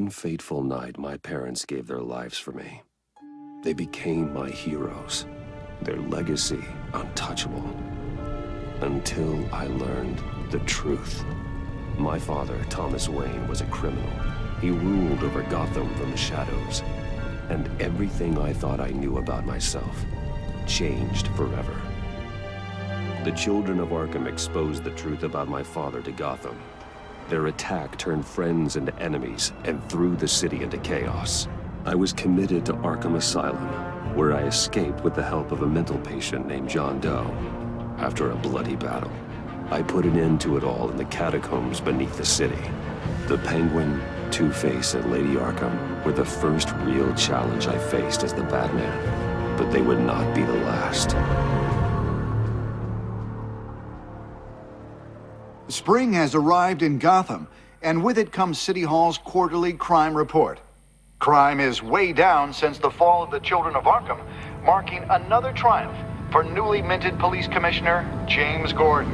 one fateful night, my parents gave their lives for me. They became my heroes, their legacy untouchable. Until I learned the truth. My father, Thomas Wayne, was a criminal. He ruled over Gotham from the shadows. And everything I thought I knew about myself changed forever. The Children of Arkham exposed the truth about my father to Gotham. Their attack turned friends into enemies and threw the city into chaos. I was committed to Arkham Asylum, where I escaped with the help of a mental patient named John Doe. After a bloody battle, I put an end to it all in the catacombs beneath the city. The Penguin, Two-Face, and Lady Arkham were the first real challenge I faced as the Batman, but they would not be the last. Spring has arrived in Gotham, and with it comes City Hall's quarterly crime report. Crime is way down since the fall of the Children of Arkham, marking another triumph for newly minted Police Commissioner James Gordon.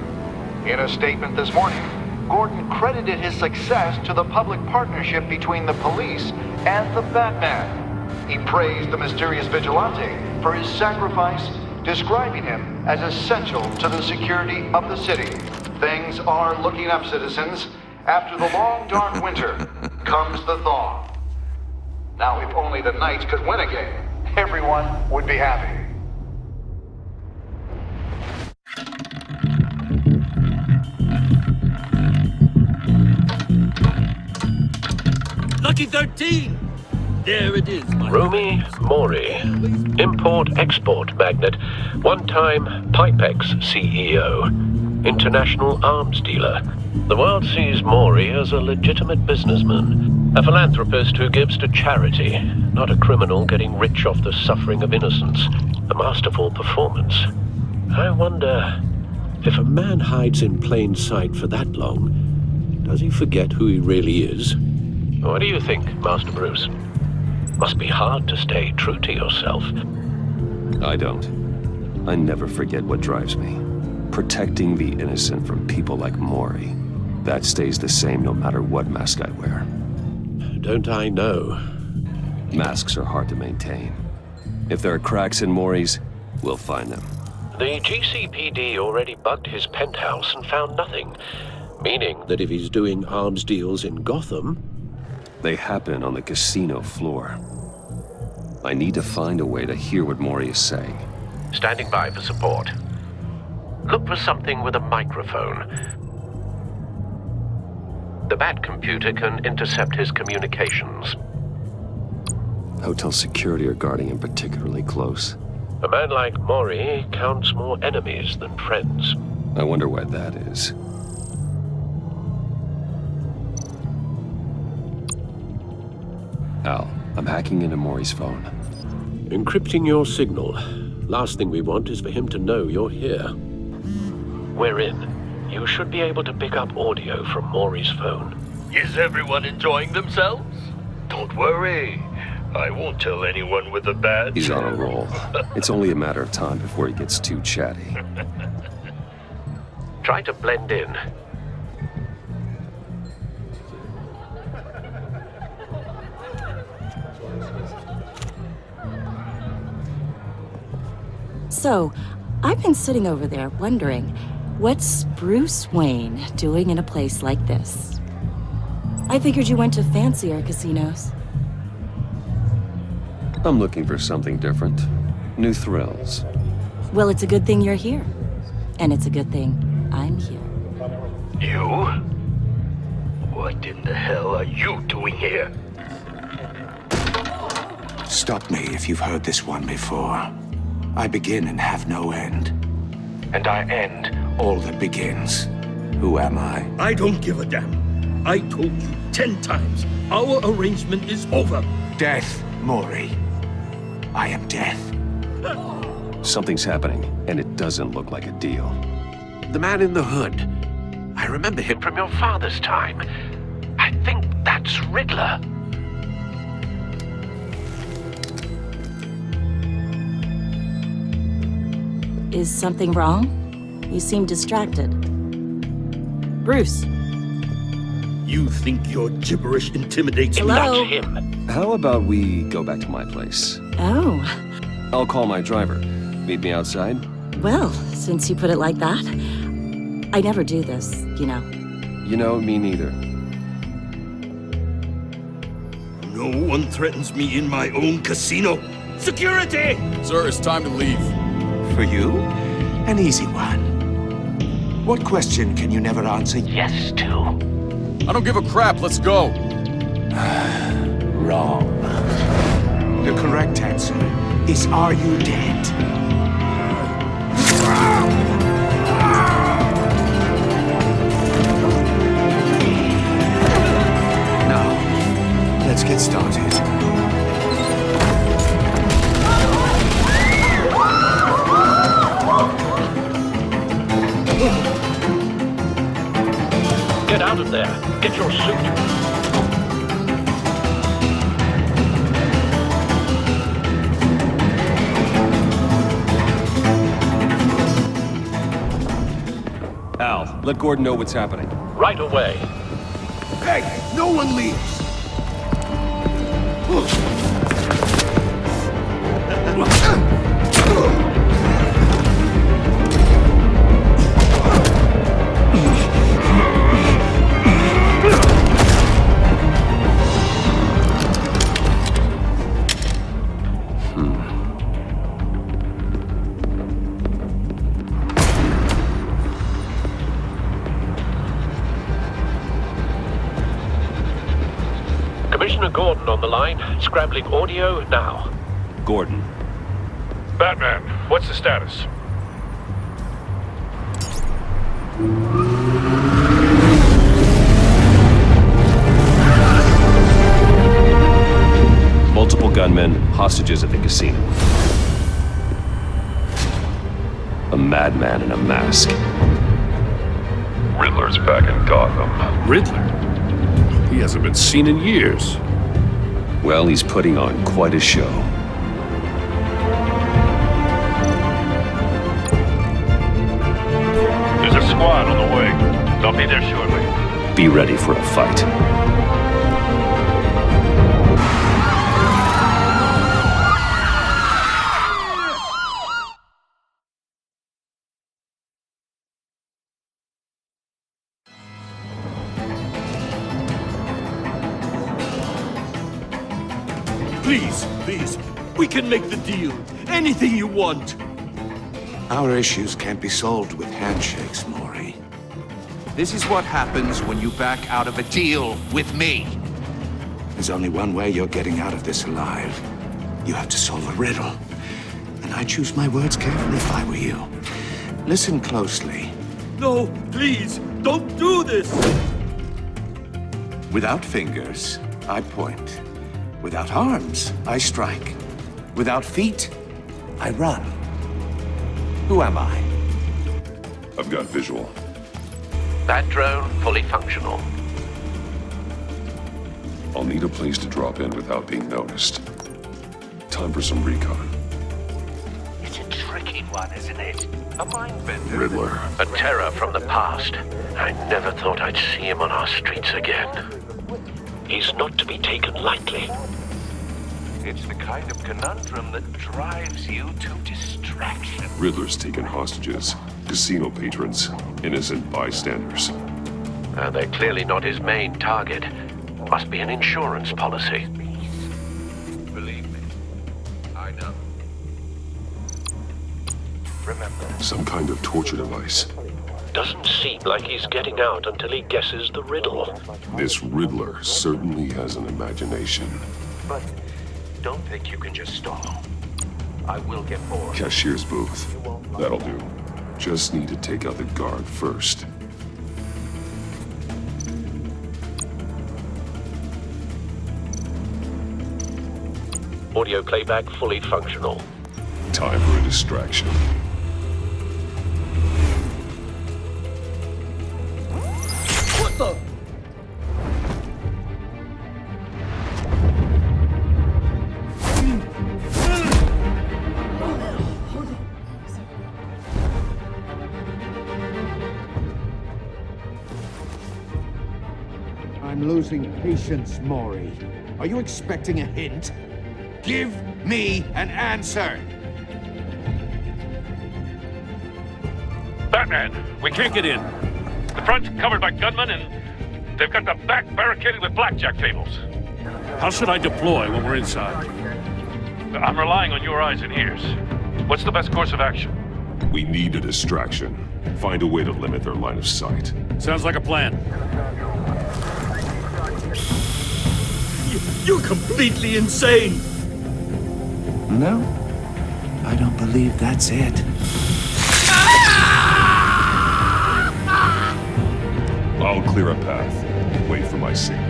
In a statement this morning, Gordon credited his success to the public partnership between the police and the Batman. He praised the mysterious vigilante for his sacrifice, describing him as essential to the security of the city. Things are looking up, citizens. After the long, dark winter comes the thaw. Now, if only the Knights could win again, everyone would be happy. Lucky 13! There it is, my Rumi Mori, import-export magnate, one-time Pipex CEO, international arms dealer. The world sees Mori as a legitimate businessman, a philanthropist who gives to charity, not a criminal getting rich off the suffering of innocence. A masterful performance. I wonder, if a man hides in plain sight for that long, does he forget who he really is? What do you think, Master Bruce? Must be hard to stay true to yourself. I don't. I never forget what drives me. Protecting the innocent from people like Mori. That stays the same no matter what mask I wear. Don't I know? Masks are hard to maintain. If there are cracks in Mori's, we'll find them. The GCPD already bugged his penthouse and found nothing. Meaning that if he's doing arms deals in Gotham... They happen on the casino floor. I need to find a way to hear what Mori is saying. Standing by for support. Look for something with a microphone. The Bat computer can intercept his communications. Hotel security are guarding him particularly close. A man like Mori counts more enemies than friends. I wonder why that is. Al, I'm hacking into Mori's phone. Encrypting your signal. Last thing we want is for him to know you're here. We're in. You should be able to pick up audio from Mori's phone. Is everyone enjoying themselves? Don't worry. I won't tell anyone with a badge. He's on a roll. It's only a matter of time before he gets too chatty. Try to blend in. So, I've been sitting over there wondering, what's Bruce Wayne doing in a place like this? I figured you went to fancier casinos. I'm looking for something different. New thrills. Well, it's a good thing you're here. And it's a good thing I'm here. You? What in the hell are you doing here? Stop me if you've heard this one before. I begin and have no end. And I end all that begins. Who am I? I don't give a damn. I told you 10 times. Our arrangement is over. Death, Mori. I am death. Something's happening, and it doesn't look like a deal. The man in the hood. I remember him from your father's time. I think that's Riddler. Is something wrong? You seem distracted. Bruce. You think your gibberish intimidates me? Hello? That's him. How about we go back to my place? Oh, I'll call my driver. Meet me outside? well, since you put it like that, I never do this, you know. You know, me neither. No one threatens me in my own casino. Security! Sir, it's time to leave. For you, an easy one. What question can you never answer yes to? I don't give a crap, let's go. Wrong. The correct answer is, are you dead? Now, let's get started. Get out of there. Get your suit. Al, let Gordon know what's happening. Right away. Hey, no one leaves! Commissioner Gordon on the line. Scrabbling audio now. Gordon. Batman, what's the status? Multiple gunmen, hostages at the casino. A madman in a mask. Riddler's back in Gotham. Riddler? He hasn't been seen in years. Well, he's putting on quite a show. There's a squad on the way. They'll be there shortly. Be ready for a fight. Please, we can make the deal. Anything you want. Our issues can't be solved with handshakes, Mori. This is what happens when you back out of a deal with me. There's only one way you're getting out of this alive. You have to solve a riddle. And I choose my words carefully if I were you. Listen closely. No, please, don't do this. Without fingers, I point. Without arms, I strike. Without feet, I run. Who am I? I've got visual. That drone fully functional. I'll need a place to drop in without being noticed. Time for some recon. It's a tricky one, isn't it? A mind bender. Riddler. A terror from the past. I never thought I'd see him on our streets again. He's not to be taken lightly. It's the kind of conundrum that drives you to distraction. Riddler's taken hostages. Casino patrons. Innocent bystanders. They're clearly not his main target. Must be an insurance policy. Believe me, I know. Remember, Some kind of torture device. Doesn't seem like he's getting out until he guesses the riddle. This Riddler certainly has an imagination. but don't think you can just stall. I will get bored. Cashier's booth. That'll do. Just need to take out the guard first. Audio playback fully functional. Time for a distraction. What the? I'm losing patience, Mori. Are you expecting a hint? Give me an answer! Batman, we can't get in. The front's covered by gunmen, and they've got the back barricaded with blackjack tables. How should I deploy when we're inside? I'm relying on your eyes and ears. What's the best course of action? We need a distraction. Find a way to limit their line of sight. Sounds like a plan. You're completely insane! No, I don't believe that's it. I'll clear a path. Wait for my signal.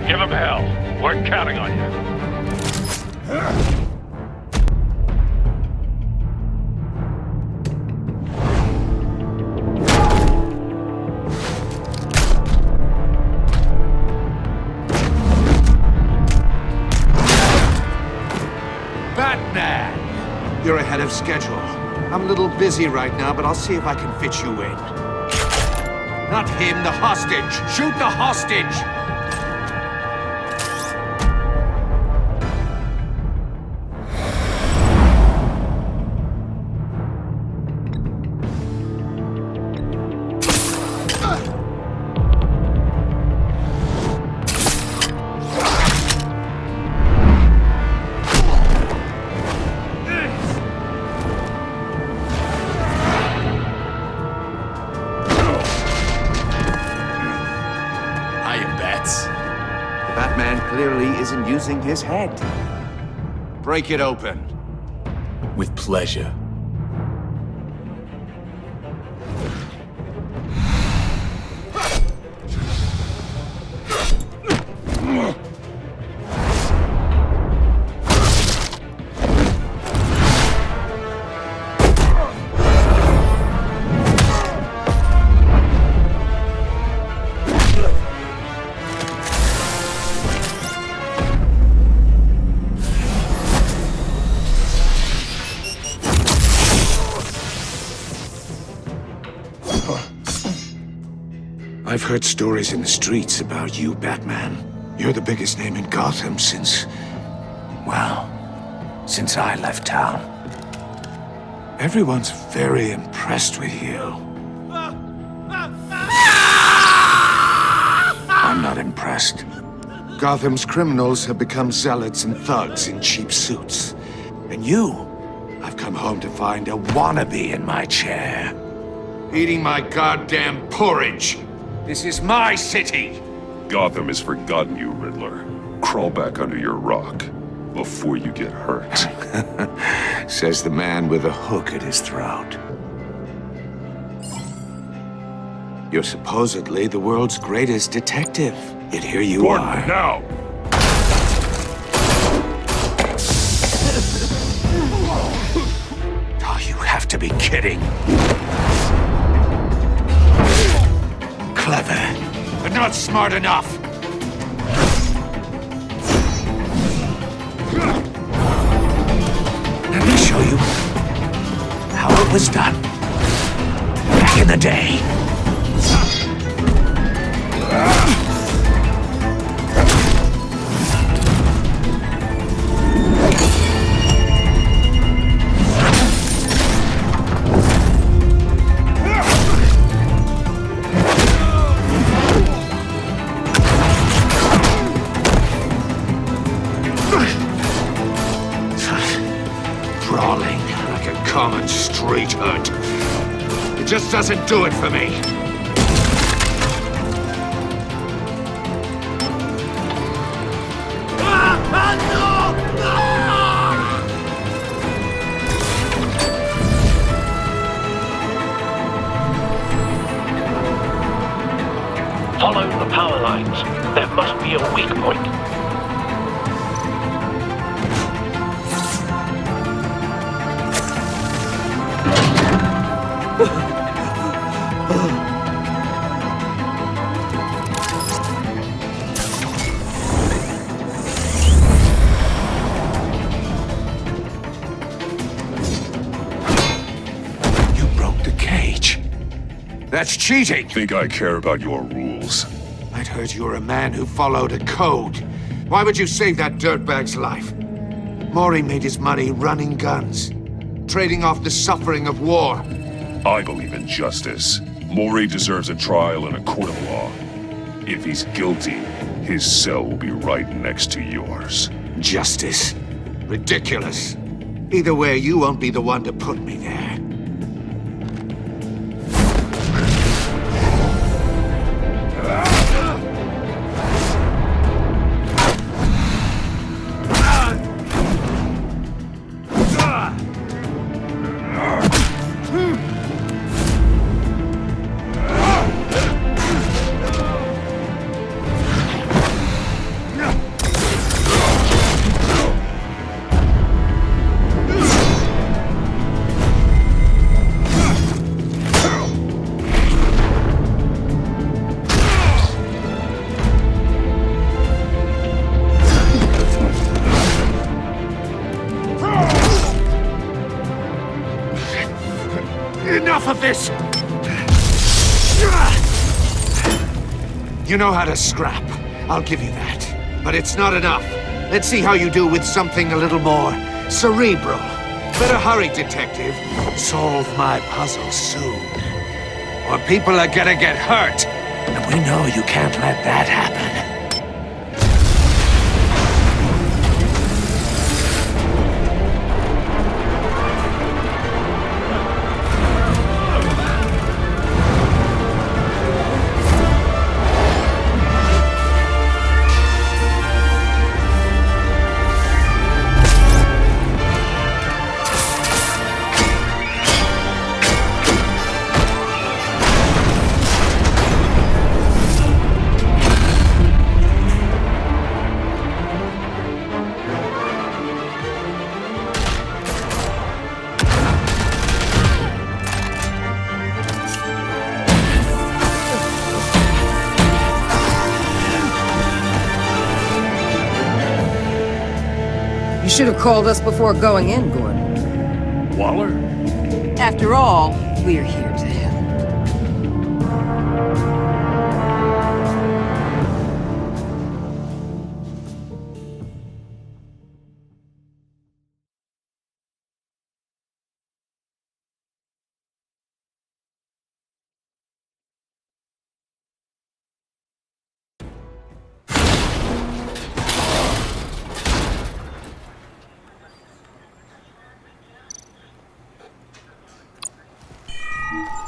Give him hell. We're counting on you. Batman! You're ahead of schedule. I'm a little busy right now, but I'll see if I can fit you in. Not him, the hostage! Shoot the hostage! Isn't using his head. Break it open. With pleasure. I've heard stories in the streets about you, Batman. You're the biggest name in Gotham since I left town. Everyone's very impressed with you. I'm not impressed. Gotham's criminals have become zealots and thugs in cheap suits. And you, I've come home to find a wannabe in my chair. Eating my goddamn porridge. This is my city! Gotham has forgotten you, Riddler. Crawl back under your rock before you get hurt. Says the man with a hook at his throat. You're supposedly the world's greatest detective. Yet here you are. Now! Oh, you have to be kidding. Clever, but not smart enough. Let me show you how it was done back in the day. Brawling like a common street hood. It just doesn't do it for me. Follow the power lines. There must be a weak point. You broke the cage. That's cheating. Think I care about your rules? I'd heard you were a man who followed a code. Why would you save that dirtbag's life? Mori made his money running guns, trading off the suffering of war. I believe in justice. Mori deserves a trial in a court of law. If he's guilty, his cell will be right next to yours. Justice? Ridiculous. Either way, you won't be the one to put me there. Enough of this! You know how to scrap. I'll give you that. But it's not enough. Let's see how you do with something a little more cerebral. Better hurry, detective. Solve my puzzle soon. Or people are gonna get hurt. And we know you can't let that happen. You should have called us before going in, Gordon. Waller? After all, we're here to help.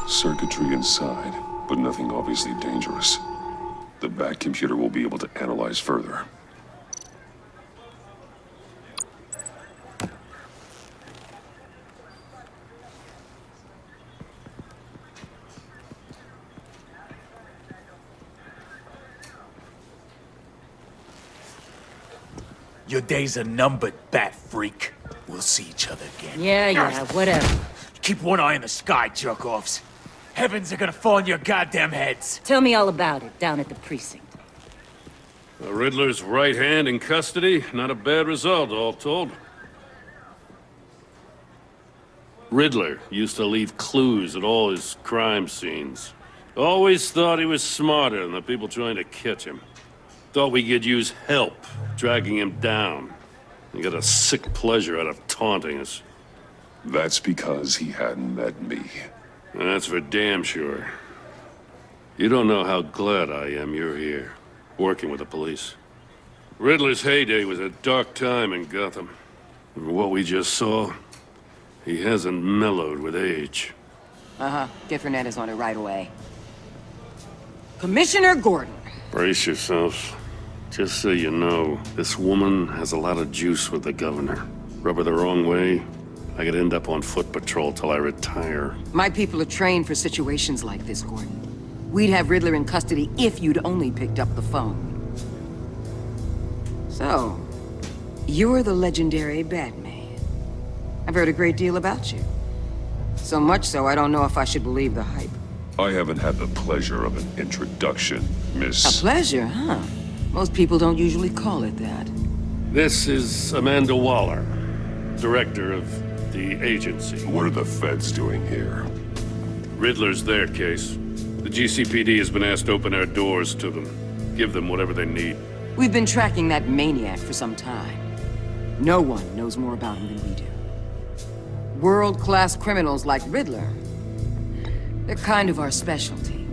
Circuitry inside, but nothing obviously dangerous. The back computer will be able to analyze further. Your days are numbered, bat freak. We'll see each other again. Yeah, whatever. Keep one eye in the sky, jerk-offs. Heavens are gonna fall on your goddamn heads. Tell me all about it down at the precinct. The Riddler's right hand in custody. Not a bad result, all told. Riddler used to leave clues at all his crime scenes. Always thought he was smarter than the people trying to catch him. Thought we could use help, dragging him down. He got a sick pleasure out of taunting us. That's because he hadn't met me. That's for damn sure. You don't know how glad I am you're here, working with the police. Riddler's heyday was a dark time in Gotham. And what we just saw, he hasn't mellowed with age. Get Fernandez on it right away. Commissioner Gordon. Brace yourselves. Just so you know, this woman has a lot of juice with the governor. Rub her the wrong way, I could end up on foot patrol till I retire. My people are trained for situations like this, Gordon. We'd have Riddler in custody if you'd only picked up the phone. So, you're the legendary Batman. I've heard a great deal about you. So much so, I don't know if I should believe the hype. I haven't had the pleasure of an introduction, Miss... A pleasure, huh? Most people don't usually call it that. This is Amanda Waller, director of the agency. What are the feds doing here? Riddler's their case. The GCPD has been asked to open our doors to them. give them whatever they need. We've been tracking that maniac for some time. No one knows more about him than we do. World-class criminals like Riddler. They're kind of our specialty.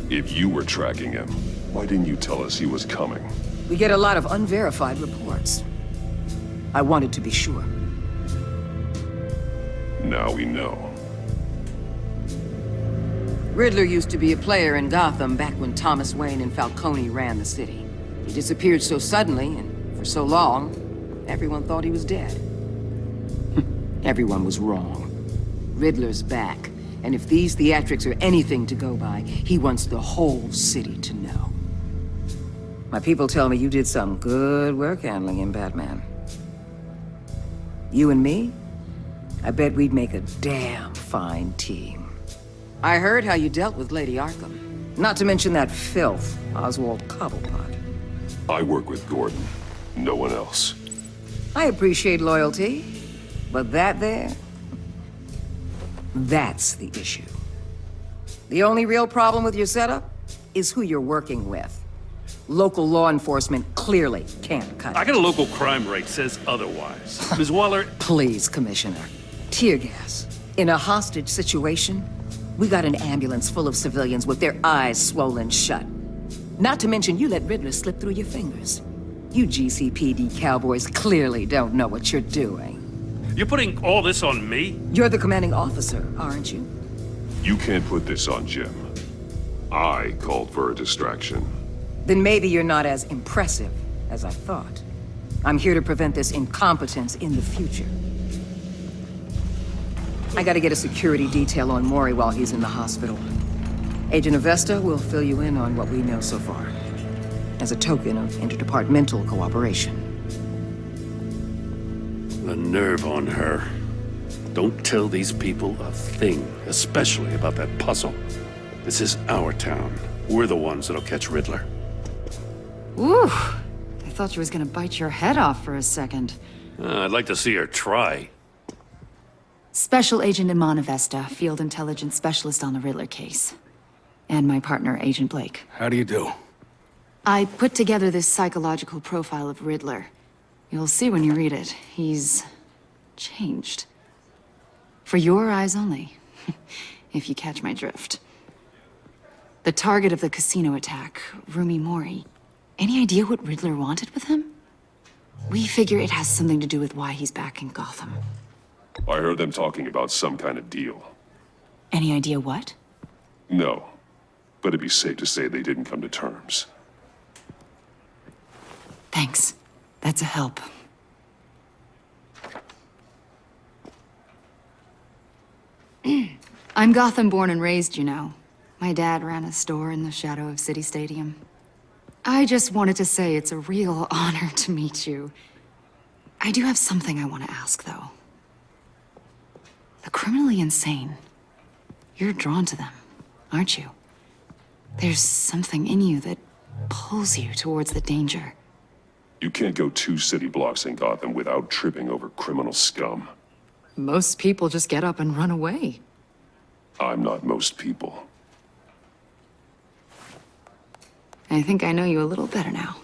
If you were tracking him, why didn't you tell us he was coming? We get a lot of unverified reports. I wanted to be sure. Now we know. Riddler used to be a player in Gotham back when Thomas Wayne and Falcone ran the city. He disappeared so suddenly and for so long, everyone thought he was dead. Everyone was wrong. Riddler's back, and if these theatrics are anything to go by, he wants the whole city to know. My people tell me you did some good work handling him, Batman. You and me? I bet we'd make a damn fine team. I heard how you dealt with Lady Arkham. Not to mention that filth, Oswald Cobblepot. I work with Gordon. No one else. I appreciate loyalty, but that there... that's the issue. The only real problem with your setup is who you're working with. Local law enforcement clearly can't cut it. I got a local crime rate says otherwise. Ms. Waller... Please, Commissioner. Tear gas. In a hostage situation, we got an ambulance full of civilians with their eyes swollen shut. Not to mention you let Riddler slip through your fingers. You GCPD cowboys clearly don't know what you're doing. You're putting all this on me? You're the commanding officer, aren't you? You can't put this on Jim. I called for a distraction. Then maybe you're not as impressive as I thought. I'm here to prevent this incompetence in the future. I gotta get a security detail on Mori while he's in the hospital. Agent Avesta will fill you in on what we know so far, as a token of interdepartmental cooperation. The nerve on her. Don't tell these people a thing, especially about that puzzle. This is our town. We're the ones that'll catch Riddler. Ooh, I thought you was gonna bite your head off for a second. I'd like to see her try. Special Agent Iman Avesta, Field Intelligence Specialist on the Riddler case. And my partner, Agent Blake. How do you do? I put together this psychological profile of Riddler. You'll see when you read it. He's... changed. For your eyes only, if you catch my drift. The target of the casino attack, Rumi Mori. Any idea what Riddler wanted with him? We figure it has something to do with why he's back in Gotham. I heard them talking about some kind of deal. Any idea what? No, but it'd be safe to say they didn't come to terms. Thanks. That's a help. I'm Gotham born and raised, you know. My dad ran a store in the shadow of City Stadium. I just wanted to say it's a real honor to meet you. I do have something I want to ask, though. The criminally insane. You're drawn to them, aren't you? There's something in you that pulls you towards the danger. You can't go 2 city blocks in Gotham without tripping over criminal scum. Most people just get up and run away. I'm not most people. I think I know you a little better now.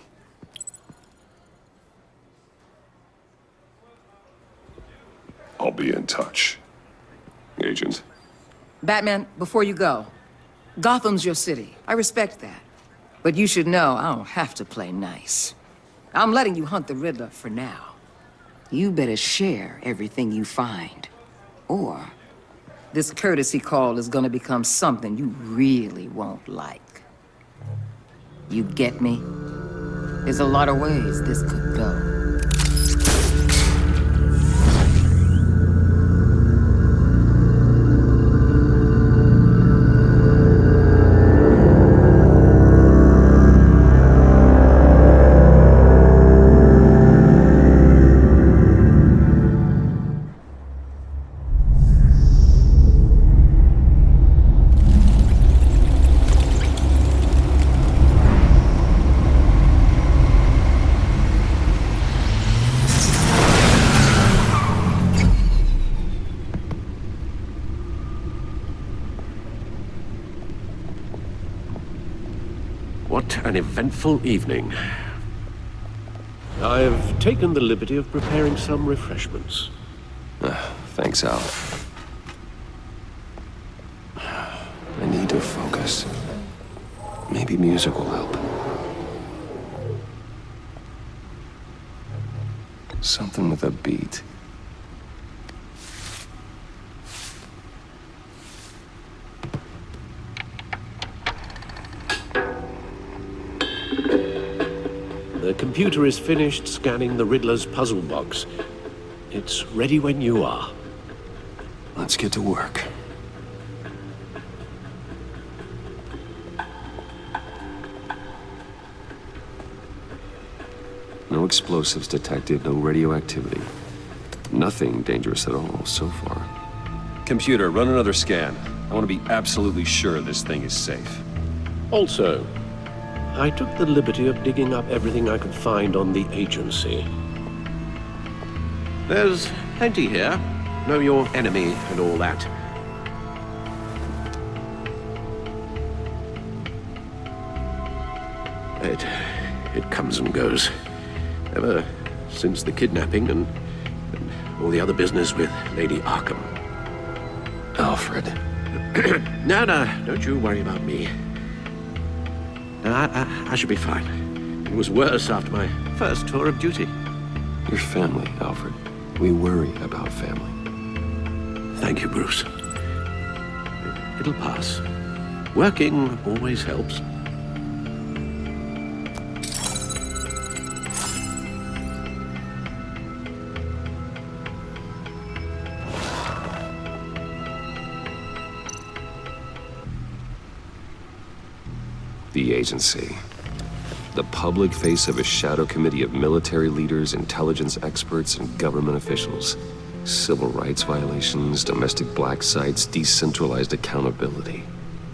I'll be in touch. Agent. Batman, before you go, Gotham's your city. I respect that. But you should know I don't have to play nice. I'm letting you hunt the Riddler for now. You better share everything you find. Or this courtesy call is gonna become something you really won't like. You get me? There's a lot of ways this could go. What an eventful evening. I've taken the liberty of preparing some refreshments. Thanks, Al. I need to focus. Maybe music will help. Something with a beat. The computer is finished scanning the Riddler's puzzle box. It's ready when you are. Let's get to work. No explosives detected, no radioactivity. Nothing dangerous at all so far. Computer, run another scan. I want to be absolutely sure this thing is safe. Also, I took the liberty of digging up everything I could find on the agency. There's plenty here. Know your enemy and all that. It comes and goes. Ever since the kidnapping and all the other business with Lady Arkham. Alfred. No, don't you worry about me. No, I should be fine. It was worse after my first tour of duty. Your family, Alfred. We worry about family. Thank you, Bruce. It'll pass. Working always helps. The agency. The public face of a shadow committee of military leaders, intelligence experts, and government officials. Civil rights violations, domestic black sites, decentralized accountability.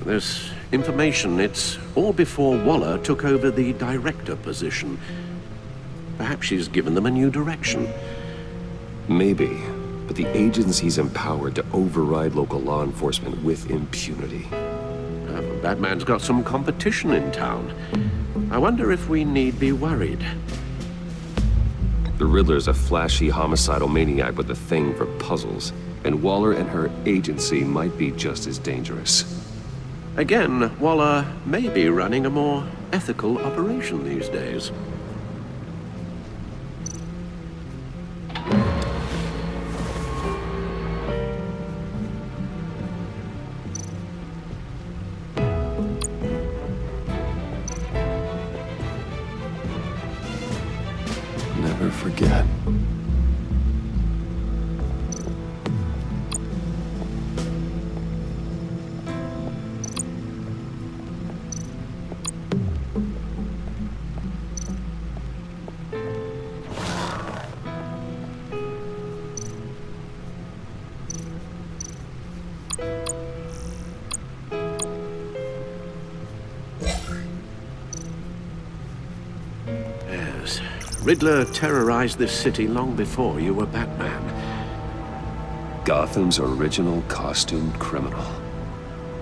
This information, it's all before Waller took over the director position. Perhaps she's given them a new direction. Maybe, but the agency's empowered to override local law enforcement with impunity. Batman's got some competition in town. I wonder if we need be worried. The Riddler's a flashy, homicidal maniac with a thing for puzzles, and Waller and her agency might be just as dangerous. Again, Waller may be running a more ethical operation these days. Never forget. Riddler terrorized this city long before you were Batman. Gotham's original costumed criminal.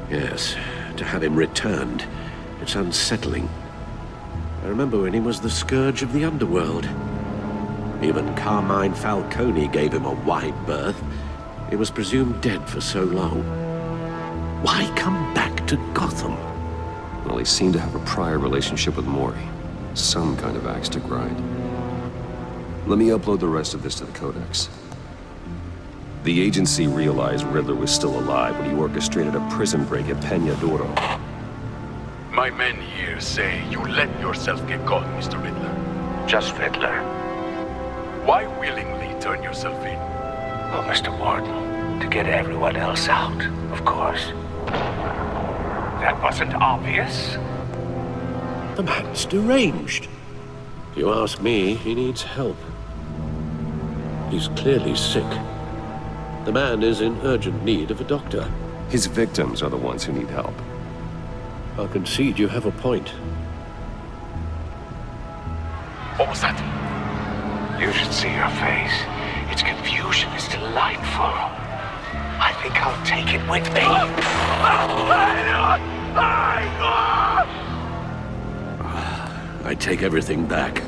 Yes, to have him returned, it's unsettling. I remember when he was the scourge of the underworld. Even Carmine Falcone gave him a wide berth. He was presumed dead for so long. Why come back to Gotham? Well, he seemed to have a prior relationship with Mori. Some kind of axe to grind. Let me upload the rest of this to the Codex. The agency realized Riddler was still alive when he orchestrated a prison break at Peña Duro. My men here say you let yourself get caught, Mr. Riddler. Just Riddler. Why willingly turn yourself in? Oh, Mr. Warden, to get everyone else out, of course. That wasn't obvious. The man's deranged. If you ask me, he needs help. He's clearly sick. The man is in urgent need of a doctor. His victims are the ones who need help. I'll concede you have a point. What was that? You should see her face. Its confusion is delightful. I think I'll take it with me. I take everything back.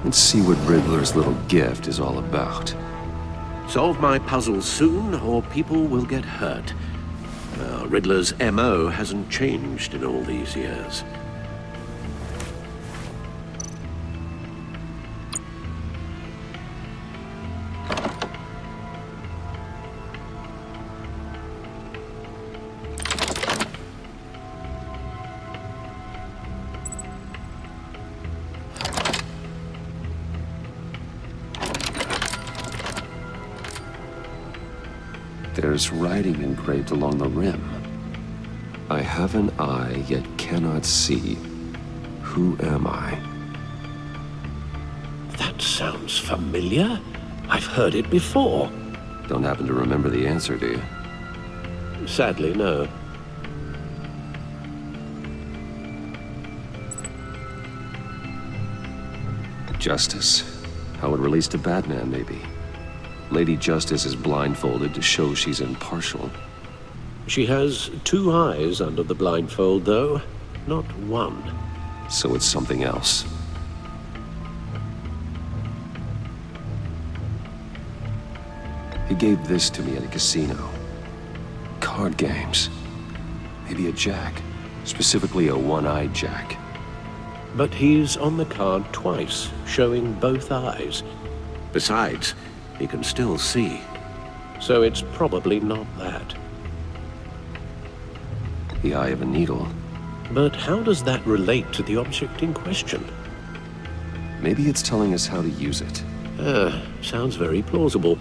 Let's see what Riddler's little gift is all about. Solve my puzzles soon, or people will get hurt. Riddler's MO hasn't changed in all these years. There's writing engraved along the rim. I have an eye, yet cannot see. Who am I? That sounds familiar. I've heard it before. Don't happen to remember the answer, do you? Sadly, no. Justice. How it relates to Batman, maybe. Lady Justice is blindfolded to show she's impartial. She has two eyes under the blindfold, though, not one. So it's something else. He gave this to me at a casino. Card games. Maybe a jack. Specifically a one-eyed jack. But he's on the card twice, showing both eyes. Besides, he can still see. So it's probably not that. The eye of a needle. But how does that relate to the object in question? Maybe it's telling us how to use it. Sounds very plausible.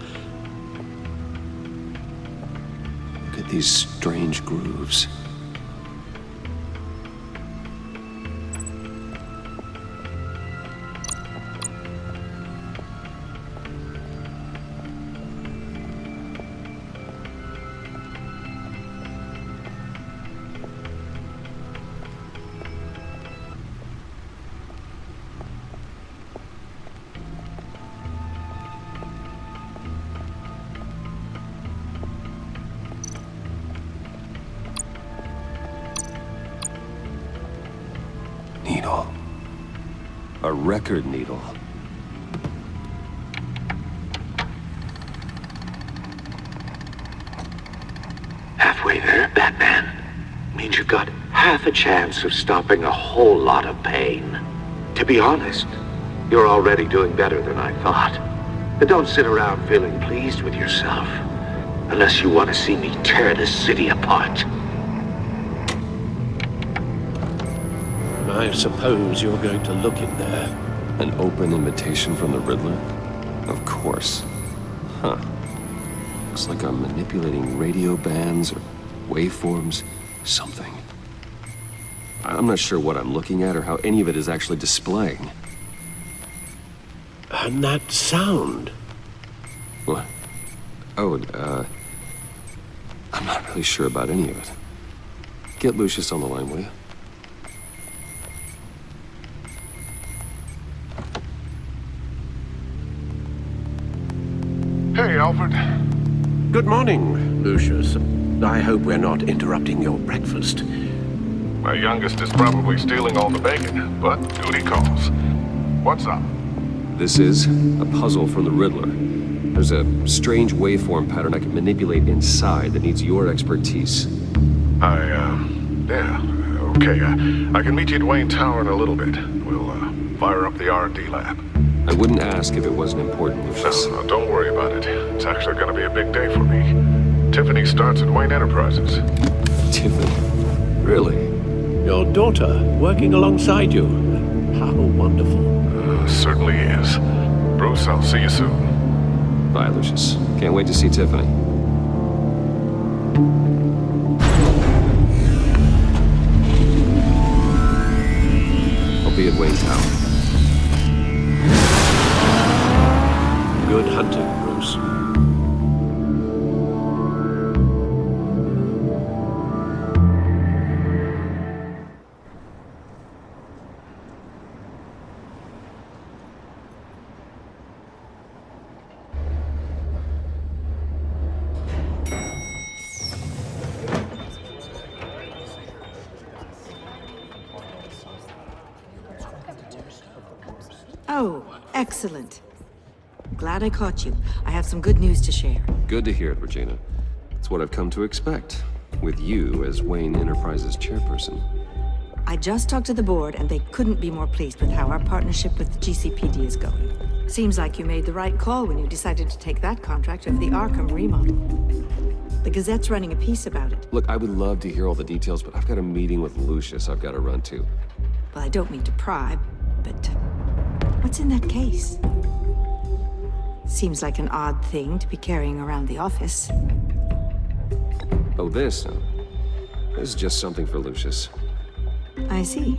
Look at these strange grooves. Needle. A record needle. Halfway there, Batman. Means you've got half a chance of stopping a whole lot of pain. To be honest, you're already doing better than I thought. But don't sit around feeling pleased with yourself. Unless you want to see me tear this city apart. I suppose you're going to look in there. An open invitation from the Riddler? Of course. Huh. Looks like I'm manipulating radio bands or waveforms. Something. I'm not sure what I'm looking at or how any of it is actually displaying. And that sound? What? Oh, I'm not really sure about any of it. Get Lucius on the line, will you? Hey, Alfred. Good morning, Lucius. I hope we're not interrupting your breakfast. My youngest is probably stealing all the bacon, but duty calls. What's up? This is a puzzle from the Riddler. There's a strange waveform pattern I can manipulate inside that needs your expertise. Yeah, okay. I can meet you at Wayne Tower in a little bit. We'll, fire up the R&D lab. I wouldn't ask if it wasn't important, Lucius. No, don't worry about it. It's actually gonna be a big day for me. Tiffany starts at Wayne Enterprises. Tiffany? Really? Your daughter, working alongside you. How wonderful. Certainly is. Bruce, I'll see you soon. Bye, Lucius. Can't wait to see Tiffany. I'll be at Wayne Tower. Good hunting, Bruce. Oh, excellent. Glad I caught you. I have some good news to share. Good to hear it, Regina. It's what I've come to expect, with you as Wayne Enterprises chairperson. I just talked to the board, and they couldn't be more pleased with how our partnership with the GCPD is going. Seems like you made the right call when you decided to take that contract over the Arkham remodel. The Gazette's running a piece about it. Look, I would love to hear all the details, but I've got a meeting with Lucius I've got to run to. Well, I don't mean to pry, but what's in that case? Seems like an odd thing to be carrying around the office. Oh, this? This is just something for Lucius. I see.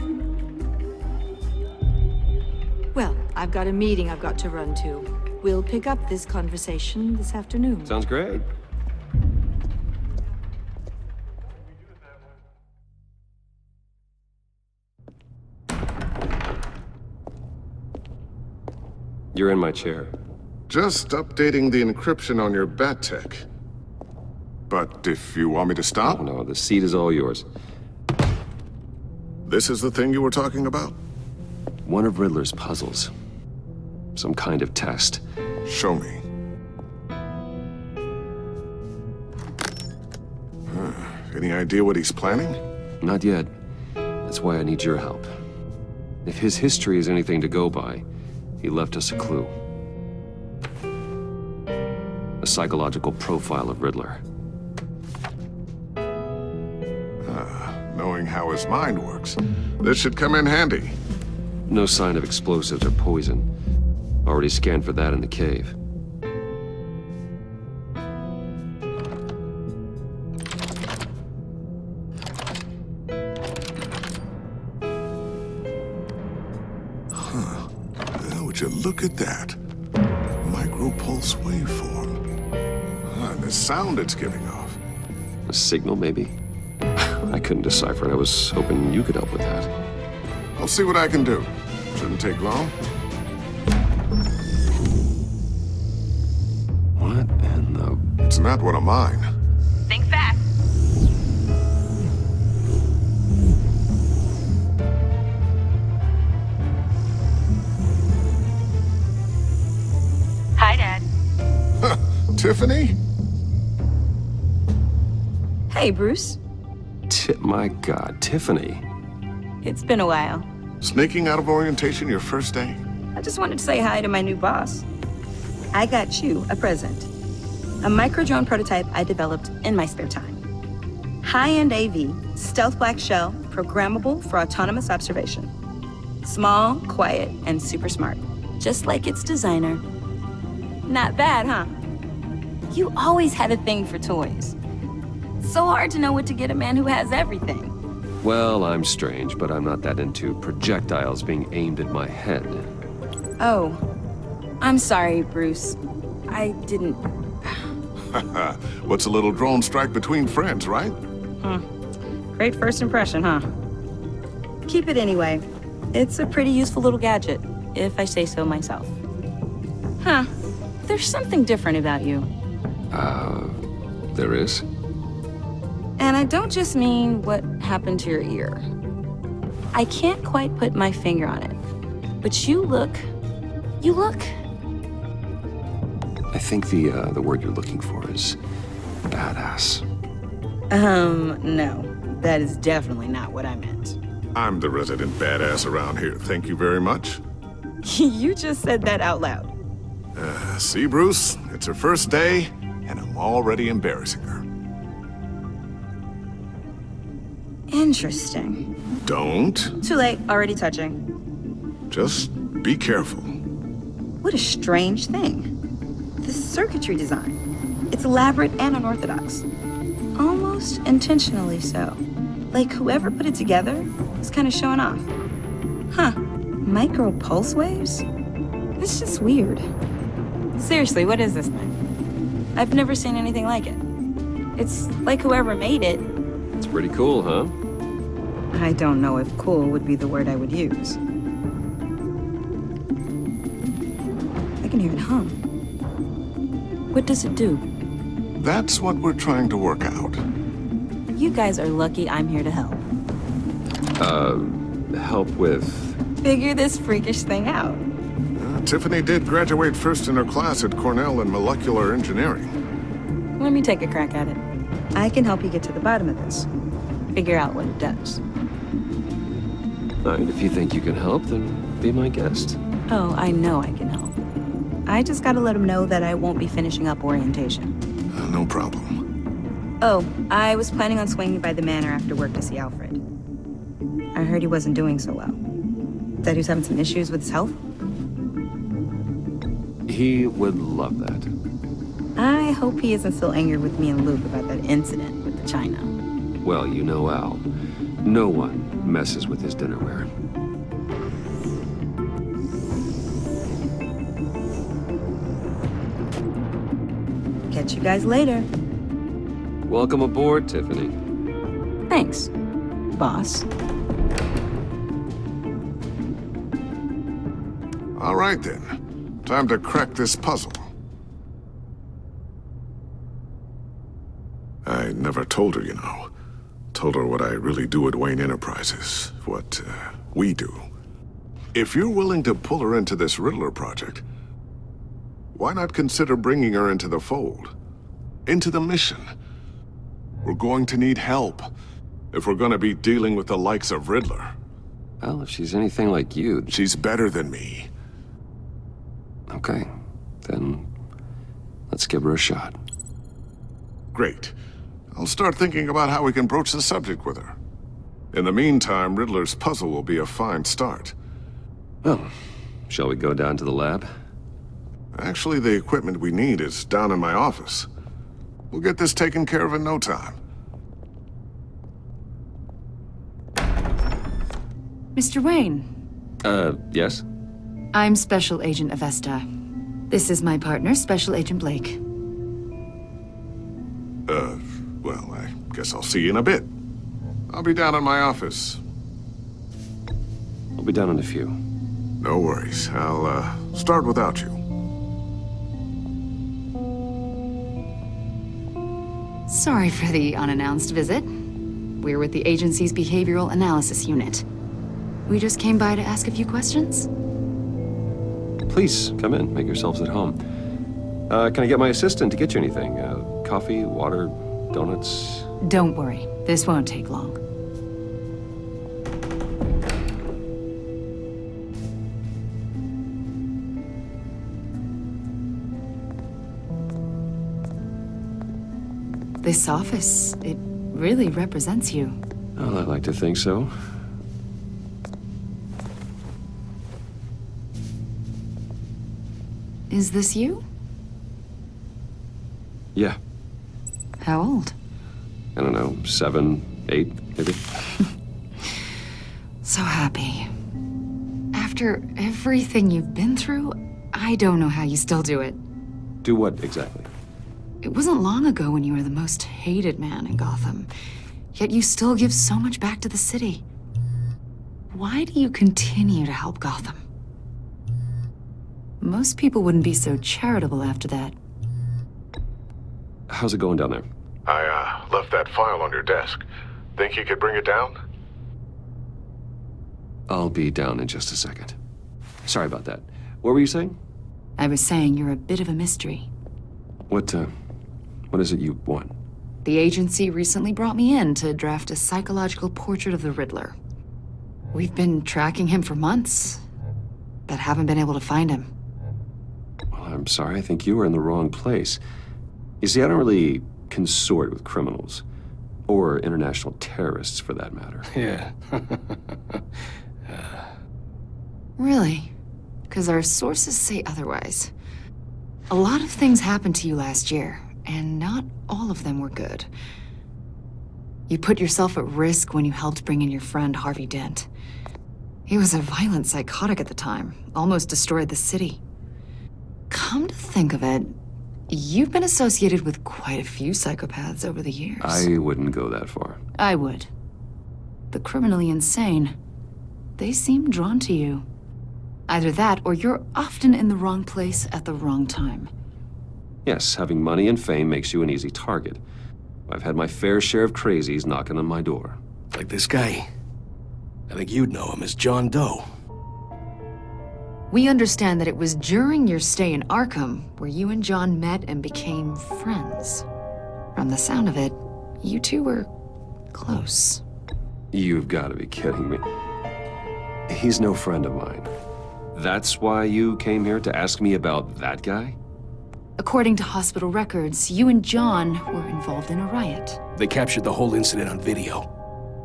Well, I've got a meeting I've got to run to. We'll pick up this conversation this afternoon. Sounds great. You're in my chair. Just updating the encryption on your bat tech. But if you want me to stop? Oh, no, the seat is all yours. This is the thing you were talking about? One of Riddler's puzzles. Some kind of test. Show me. Any idea what he's planning? Not yet. That's why I need your help. If his history is anything to go by, he left us a clue. A psychological profile of Riddler. Knowing how his mind works, this should come in handy. No sign of explosives or poison. Already scanned for that in the cave. Would you look at that? Micropulse waveform. And the sound it's giving off. A signal, maybe? I couldn't decipher it. I was hoping you could help with that. I'll see what I can do. Shouldn't take long. What in the... It's not one of mine. Think fast. Hi, Dad. Tiffany? Hey, Bruce. My God, Tiffany. It's been a while. Sneaking out of orientation your first day? I just wanted to say hi to my new boss. I got you a present. A micro-drone prototype I developed in my spare time. High-end AV, stealth black shell, programmable for autonomous observation. Small, quiet, and super smart. Just like its designer. Not bad, huh? You always had a thing for toys. So hard to know what to get a man who has everything. Well, I'm strange, but I'm not that into projectiles being aimed at my head. Oh, I'm sorry, Bruce. I didn't... What's a little drone strike between friends, right? Great first impression, huh? Keep it anyway. It's a pretty useful little gadget, if I say so myself. Huh. There's something different about you. There is? And I don't just mean what happened to your ear. I can't quite put my finger on it. But you look... I think the word you're looking for is badass. No. That is definitely not what I meant. I'm the resident badass around here. Thank you very much. You just said that out loud. See, Bruce? It's her first day, and I'm already embarrassing her. Interesting. Don't. Too late, already touching. Just be careful. What a strange thing. The circuitry design. It's elaborate and unorthodox. Almost intentionally so. Like whoever put it together was kind of showing off. Huh. Micro pulse waves? It's just weird. Seriously, what is this thing? I've never seen anything like it. It's like whoever made it. It's pretty cool, huh? I don't know if cool would be the word I would use. I can hear it hum. What does it do? That's what we're trying to work out. You guys are lucky I'm here to help. Help with... Figure this freakish thing out. Tiffany did graduate first in her class at Cornell in molecular engineering. Let me take a crack at it. I can help you get to the bottom of this. Figure out what it does. And if you think you can help, then be my guest. Oh, I know I can help. I just gotta let him know that I won't be finishing up orientation. No problem. Oh, I was planning on swinging by the manor after work to see Alfred. I heard he wasn't doing so well. Said he was having some issues with his health. He would love that. I hope he isn't still angry with me and Luke about that incident with the china. Well, you know Al. No one messes with his dinnerware. Catch you guys later. Welcome aboard, Tiffany. Thanks, boss. All right then. Time to crack this puzzle. I never told her, you know. Told her what I really do at Wayne Enterprises. What, we do. If you're willing to pull her into this Riddler project, why not consider bringing her into the fold? Into the mission? We're going to need help if we're gonna be dealing with the likes of Riddler. Well, if she's anything like you... She's better than me. Okay, then let's give her a shot. Great. I'll start thinking about how we can broach the subject with her. In the meantime, Riddler's puzzle will be a fine start. Well, shall we go down to the lab? Actually, the equipment we need is down in my office. We'll get this taken care of in no time. Mr. Wayne. Yes? I'm Special Agent Avesta. This is my partner, Special Agent Blake. Well, I guess I'll see you in a bit. I'll be down in my office. I'll be down in a few. No worries. I'll, start without you. Sorry for the unannounced visit. We're with the agency's Behavioral Analysis Unit. We just came by to ask a few questions. Please, come in. Make yourselves at home. Can I get my assistant to get you anything? Coffee, water, donuts? Don't worry. This won't take long. This office, it really represents you. Well, I'd like to think so. Is this you? Yeah. How old? I don't know, 7, 8, maybe? So happy. After everything you've been through, I don't know how you still do it. Do what, exactly? It wasn't long ago when you were the most hated man in Gotham, yet you still give so much back to the city. Why do you continue to help Gotham? Most people wouldn't be so charitable after that. How's it going down there? I, left that file on your desk. Think you could bring it down? I'll be down in just a second. Sorry about that. What were you saying? I was saying you're a bit of a mystery. What is it you want? The agency recently brought me in to draft a psychological portrait of the Riddler. We've been tracking him for months, but haven't been able to find him. Well, I'm sorry. I think you were in the wrong place. You see, I don't really consort with criminals. Or international terrorists, for that matter. Yeah. Really? Because our sources say otherwise. A lot of things happened to you last year, and not all of them were good. You put yourself at risk when you helped bring in your friend Harvey Dent. He was a violent psychotic at the time, almost destroyed the city. Come to think of it, you've been associated with quite a few psychopaths over the years. I wouldn't go that far. I would. The criminally insane, they seem drawn to you. Either that, or you're often in the wrong place at the wrong time. Yes, having money and fame makes you an easy target. I've had my fair share of crazies knocking on my door. Like this guy. I think you'd know him as John Doe. We understand that it was during your stay in Arkham where you and John met and became friends. From the sound of it, you two were close. You've got to be kidding me. He's no friend of mine. That's why you came here to ask me about that guy? According to hospital records, you and John were involved in a riot. They captured the whole incident on video.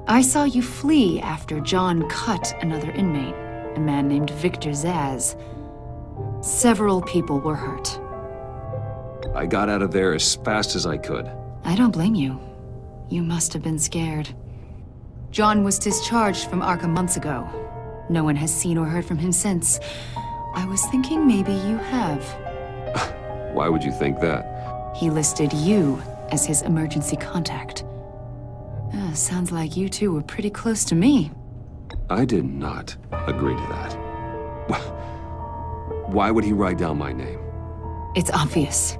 I saw you flee after John cut another inmate, a man named Victor Zaz. Several people were hurt. I got out of there as fast as I could. I don't blame you. You must have been scared. John was discharged from Arkham months ago. No one has seen or heard from him since. I was thinking maybe you have. Why would you think that? He listed you as his emergency contact. Sounds like you two were pretty close to me. I did not agree to that. Why would he write down my name? It's obvious.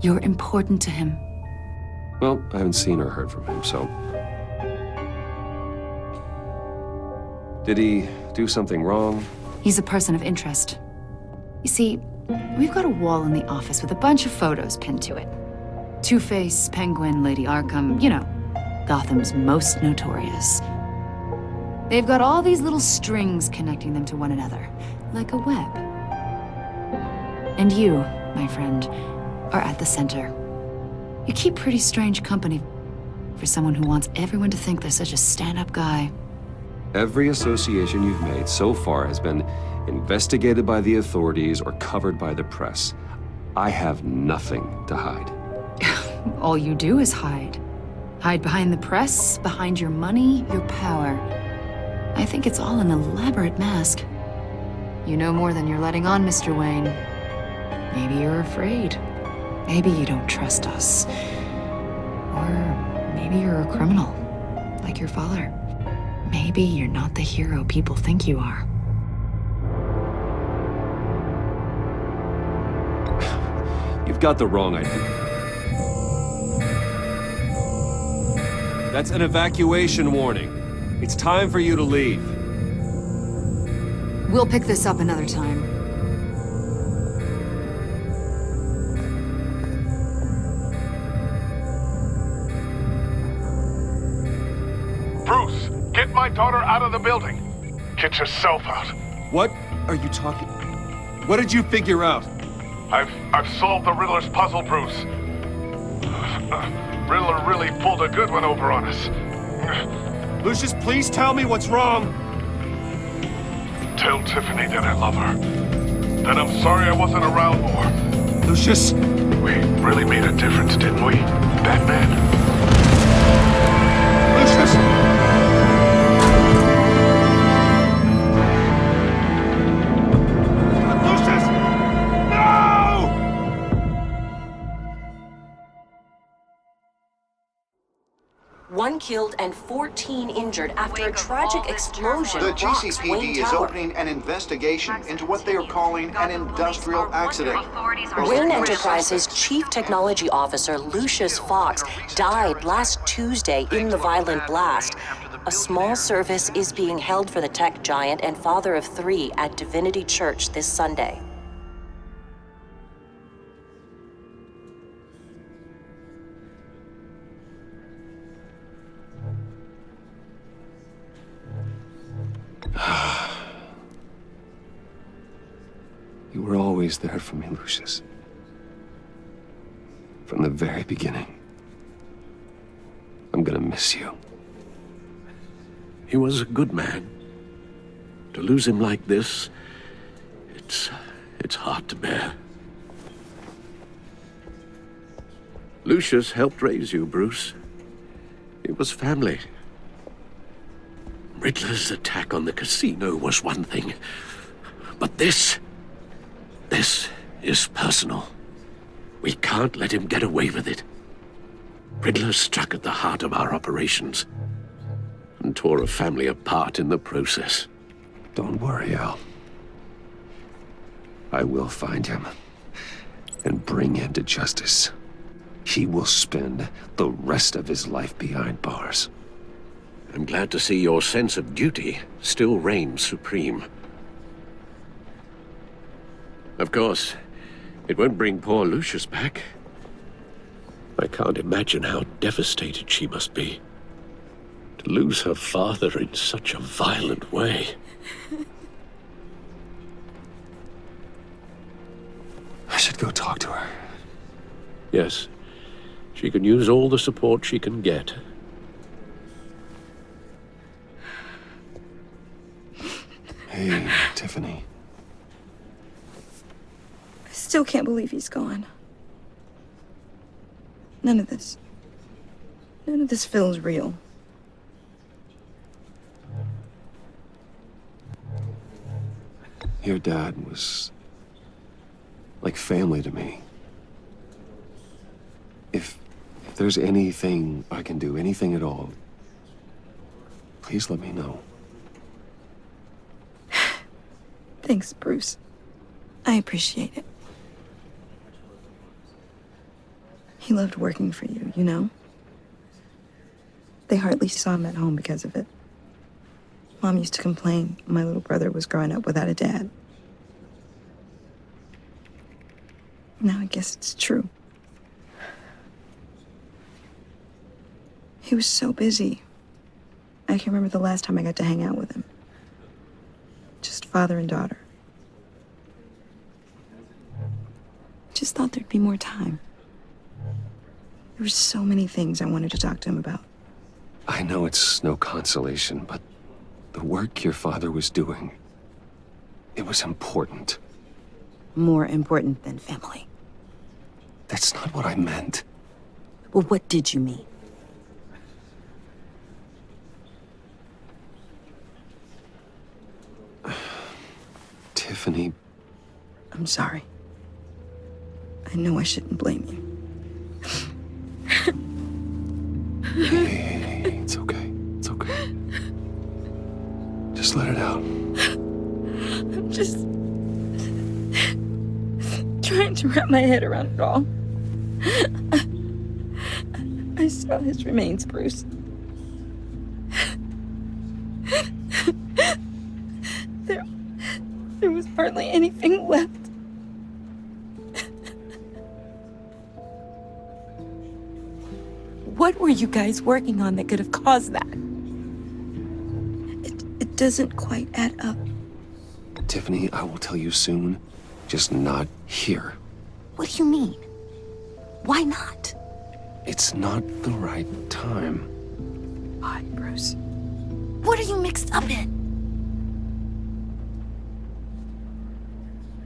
You're important to him. Well, I haven't seen or heard from him, so... Did he do something wrong? He's a person of interest. You see, we've got a wall in the office with a bunch of photos pinned to it. Two-Face, Penguin, Lady Arkham, you know, Gotham's most notorious. They've got all these little strings connecting them to one another, like a web. And you, my friend, are at the center. You keep pretty strange company for someone who wants everyone to think they're such a stand-up guy. Every association you've made so far has been investigated by the authorities or covered by the press. I have nothing to hide. All you do is hide. Hide behind the press, behind your money, your power. I think it's all an elaborate mask. You know more than you're letting on, Mr. Wayne. Maybe you're afraid. Maybe you don't trust us. Or maybe you're a criminal, like your father. Maybe you're not the hero people think you are. You've got the wrong idea. That's an evacuation warning. It's time for you to leave. We'll pick this up another time. Bruce, get my daughter out of the building. Get yourself out. What are you talking? What did you figure out? I've solved the Riddler's puzzle, Bruce. Riddler really pulled a good one over on us. Lucius, please tell me what's wrong. Tell Tiffany that I love her. That I'm sorry I wasn't around more. Lucius! We really made a difference, didn't we, Batman? Lucius! One killed and 14 injured after a tragic explosion. The rocks GCPD Wayne is Tower. opening an investigation into what they are calling an industrial accident. Wayne Enterprises' chief technology officer, Lucius Fox, died last Tuesday in the violent blast. A small service is being held for the tech giant and father of 3 at Divinity Church this Sunday. You were always there for me, Lucius. From the very beginning. I'm gonna miss you. He was a good man. To lose him like this, it's hard to bear. Lucius helped raise you, Bruce. It was family. Riddler's attack on the casino was one thing, but this is personal. We can't let him get away with it. Riddler struck at the heart of our operations and tore a family apart in the process. Don't worry, Al. I will find him and bring him to justice. He will spend the rest of his life behind bars. I'm glad to see your sense of duty still reigns supreme. Of course, it won't bring poor Lucius back. I can't imagine how devastated she must be. To lose her father in such a violent way. I should go talk to her. Yes, she can use all the support she can get. Hey, Tiffany. I still can't believe he's gone. None of this feels real. Your dad was like family to me. If there's anything I can do, anything at all, please let me know. Thanks, Bruce. I appreciate it. He loved working for you, you know? They hardly saw him at home because of it. Mom used to complain my little brother was growing up without a dad. Now I guess it's true. He was so busy. I can remember the last time I got to hang out with him. Just father and daughter. Just thought there'd be more time. There were so many things I wanted to talk to him about. I know it's no consolation, but the work your father was doing, it was important. More important than family. That's not what I meant. Well, what did you mean? Tiffany. I'm sorry. I know I shouldn't blame you. Hey, it's okay. It's okay. Just let it out. I'm just trying to wrap my head around it all. I saw his remains, Bruce. There was hardly anything left. What were you guys working on that could have caused that? It doesn't quite add up. Tiffany, I will tell you soon, just not here. What do you mean? Why not? It's not the right time. Why, Bruce? What are you mixed up in?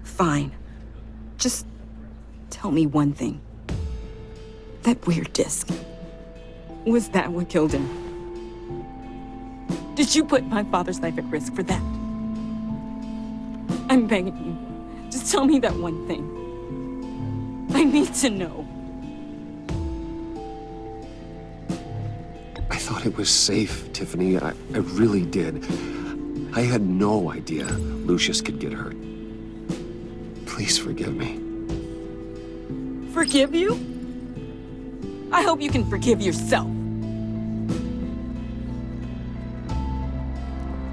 Fine. Just tell me one thing. That weird disc. Was that what killed him? Did you put my father's life at risk for that? I'm begging you. Just tell me that one thing. I need to know. I thought it was safe, Tiffany. I really did. I had no idea Lucius could get hurt. Please forgive me. Forgive you? I hope you can forgive yourself.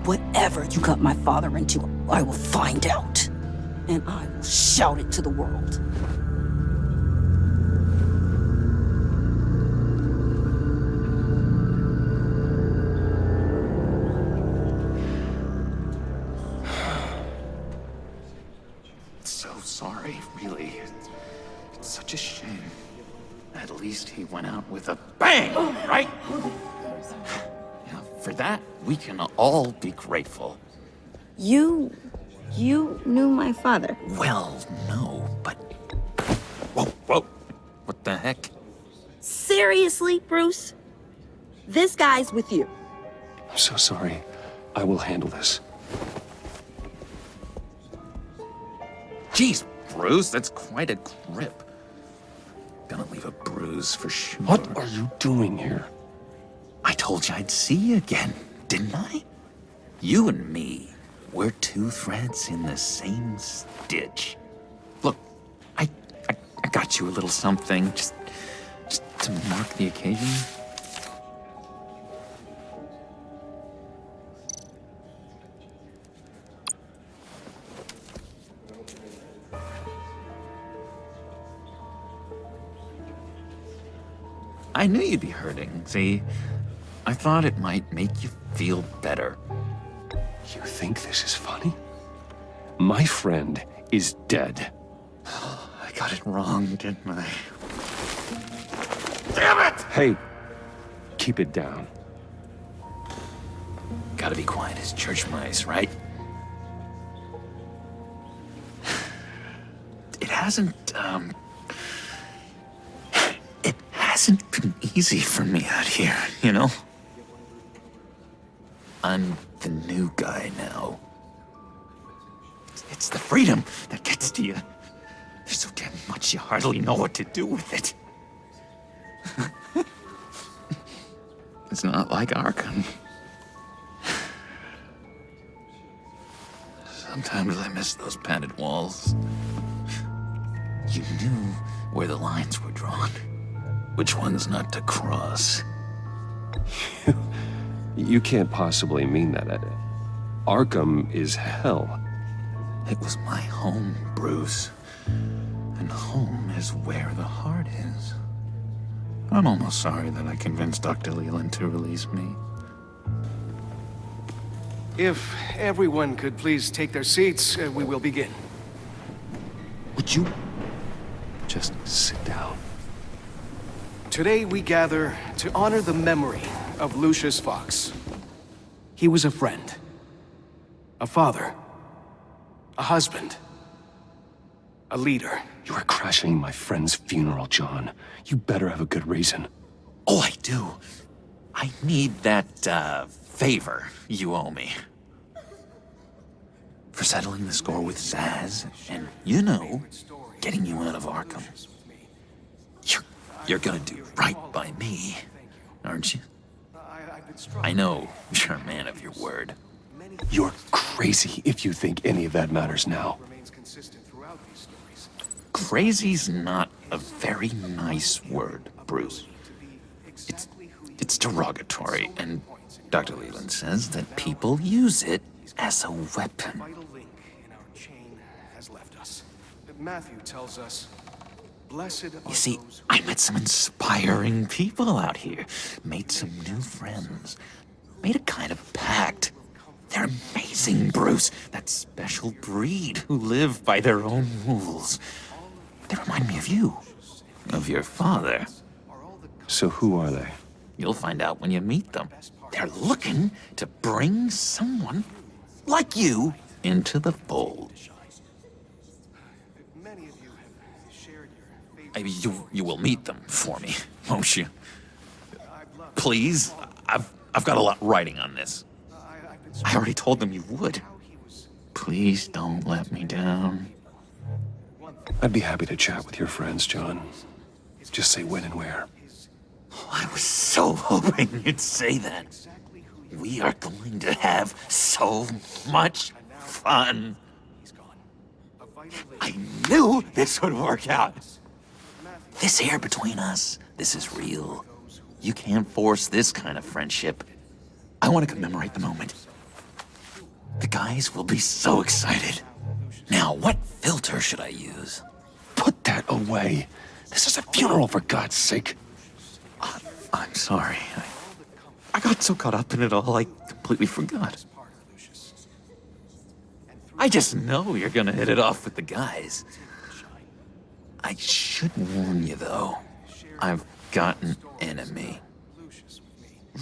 Whatever you got my father into, I will find out. And I will shout it to the world. So sorry, really. It's such a shame. At least he went out with a bang, right? Yeah, for that, we can all be grateful. You knew my father. Well, no, but... Whoa. What the heck? Seriously, Bruce? This guy's with you. I'm so sorry. I will handle this. Jeez, Bruce, that's quite a grip. Gonna leave a bruise for sure. What are you doing here? I told you I'd see you again, didn't I? You and me, we're two threads in the same stitch. Look, I got you a little something, just to mark the occasion. I knew you'd be hurting, see? I thought it might make you feel better. You think this is funny? My friend is dead. I got it wrong, didn't I? Damn it! Hey, keep it down. Gotta be quiet as church mice, right? It hasn't been easy for me out here, you know? I'm the new guy now. It's the freedom that gets to you. There's so damn much you hardly know what to do with it. It's not like Arkham. Sometimes I miss those padded walls. You knew where the lines were drawn. Which ones not to cross. You can't possibly mean that. Arkham is hell. It was my home, Bruce. And home is where the heart is. I'm almost sorry that I convinced Dr. Leland to release me. If everyone could please take their seats, we will begin. Would you just sit down? Today we gather to honor the memory of Lucius Fox. He was a friend, a father, a husband, a leader. You are crashing my friend's funeral, John. You better have a good reason. Oh, I do. I need that, favor you owe me. For settling the score with Zaz, and, you know, getting you out of Arkham. You're gonna do right by me, aren't you? I know you're a man of your word. You're crazy if you think any of that matters now. Crazy's not a very nice word, Bruce. It's derogatory, and Dr. Leland says that people use it as a weapon. Matthew tells us, blessed. You see, I met some inspiring people out here. Made some new friends. Made a kind of pact. They're amazing, Bruce. That special breed who live by their own rules. They remind me of you. Of your father. So who are they? You'll find out when you meet them. They're looking to bring someone like you into the fold. You will meet them for me, won't you? Please, I've got a lot riding on this. I already told them you would. Please don't let me down. I'd be happy to chat with your friends, John. Just say when and where. I was so hoping you'd say that. We are going to have so much fun. I knew this would work out. This here between us, this is real. You can't force this kind of friendship. I want to commemorate the moment. The guys will be so excited. Now, what filter should I use? Put that away. This is a funeral, for God's sake. I'm sorry. I got so caught up in it all, I completely forgot. I just know you're gonna hit it off with the guys. I should warn you, though. I've got an enemy.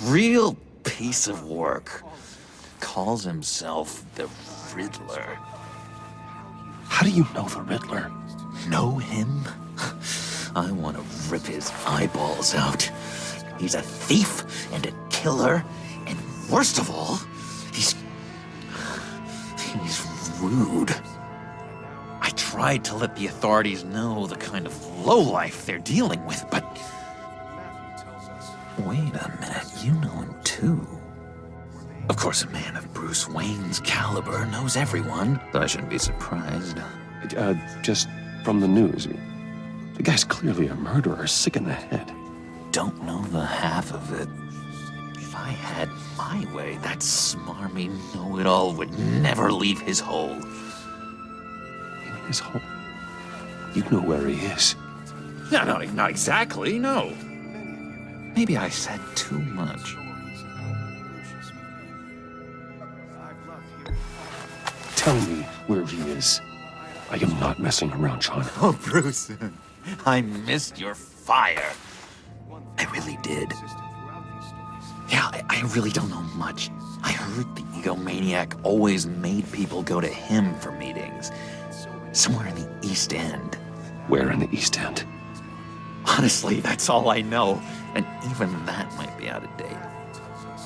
Real piece of work. Calls himself the Riddler. How do you know the Riddler? Know him? I want to rip his eyeballs out. He's a thief and a killer, and worst of all, he's rude. I tried to let the authorities know the kind of lowlife they're dealing with, but... Wait a minute, you know him too. Of course, a man of Bruce Wayne's caliber knows everyone, so I shouldn't be surprised. Just from the news. The guy's clearly a murderer, sick in the head. Don't know the half of it. If I had my way, that smarmy know-it-all would never leave his hole. His hole? You know where he is. No, not exactly, no. Maybe I said too much. Tell me where he is. I am not messing around, John. Oh, Bruce, I missed your fire. I really did. Yeah, I really don't know much. I heard the egomaniac always made people go to him for meetings. Somewhere in the East End. Where in the East End? Honestly, that's all I know. And even that might be out of date.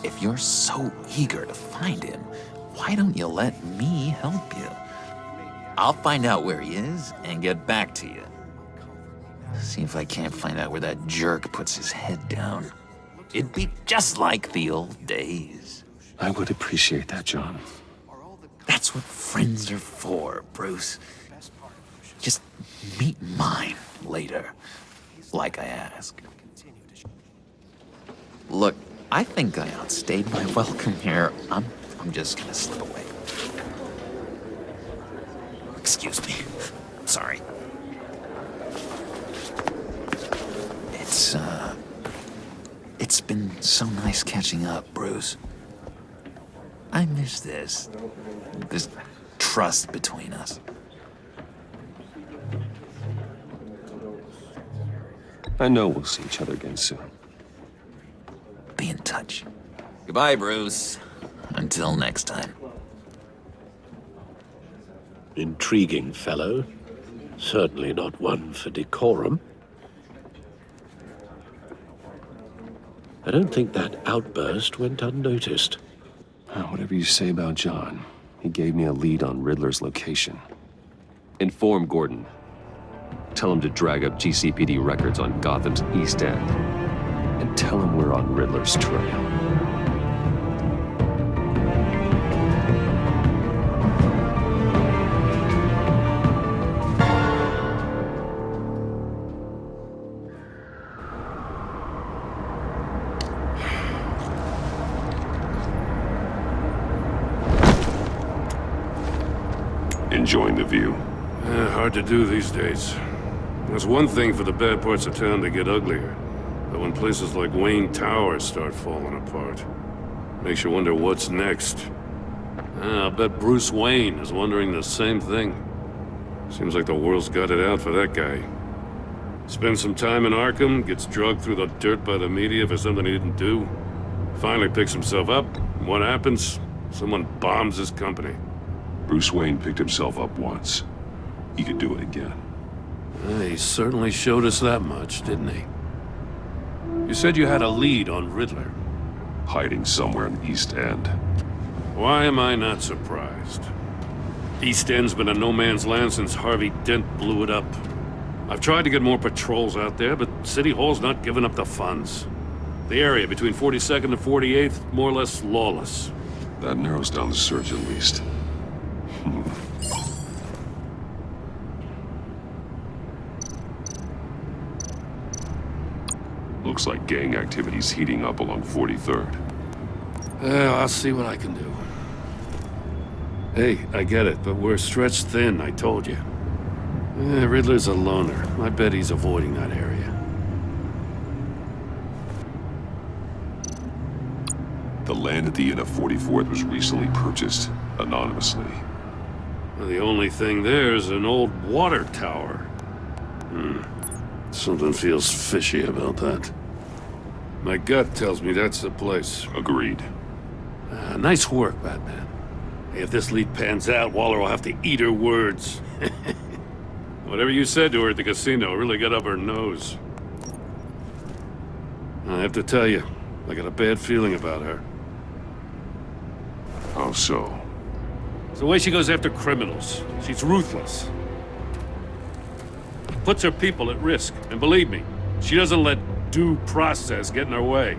If you're so eager to find him, why don't you let me help you? I'll find out where he is and get back to you. See if I can't find out where that jerk puts his head down. It'd be just like the old days. I would appreciate that, John. That's what friends are for, Bruce. Just meet mine later, like I asked. Look, I think I outstayed my welcome here. I'm just gonna slip away. Excuse me. I'm sorry. It's been so nice catching up, Bruce. I miss this trust between us. I know we'll see each other again soon. Be in touch. Goodbye, Bruce. Until next time. Intriguing fellow. Certainly not one for decorum. I don't think that outburst went unnoticed. Whatever you say about John, he gave me a lead on Riddler's location. Inform Gordon. Tell him to drag up GCPD records on Gotham's East End. And tell him we're on Riddler's trail. Enjoying the view? Hard to do these days. There's one thing for the bad parts of town to get uglier. But when places like Wayne Towers start falling apart, makes you wonder what's next. I'll bet Bruce Wayne is wondering the same thing. Seems like the world's got it out for that guy. Spends some time in Arkham, gets drugged through the dirt by the media for something he didn't do. Finally picks himself up, and what happens? Someone bombs his company. Bruce Wayne picked himself up once. He could do it again. He certainly showed us that much, didn't he? You said you had a lead on Riddler. Hiding somewhere in East End. Why am I not surprised? East End's been a no-man's land since Harvey Dent blew it up. I've tried to get more patrols out there, but City Hall's not giving up the funds. The area between 42nd and 48th, more or less lawless. That narrows down the search at least. Looks like gang activity's heating up along 43rd. I'll see what I can do. Hey, I get it, but we're stretched thin, I told you. Riddler's a loner. I bet he's avoiding that area. The land at the end of 44th was recently purchased, anonymously. Well, the only thing there is an old water tower. Something feels fishy about that. My gut tells me that's the place. Agreed. Nice work, Batman. Hey, if this lead pans out, Waller will have to eat her words. Whatever you said to her at the casino really got up her nose. I have to tell you, I got a bad feeling about her. How so? It's the way she goes after criminals. She's ruthless. Puts her people at risk. And believe me, she doesn't let due process get in her way.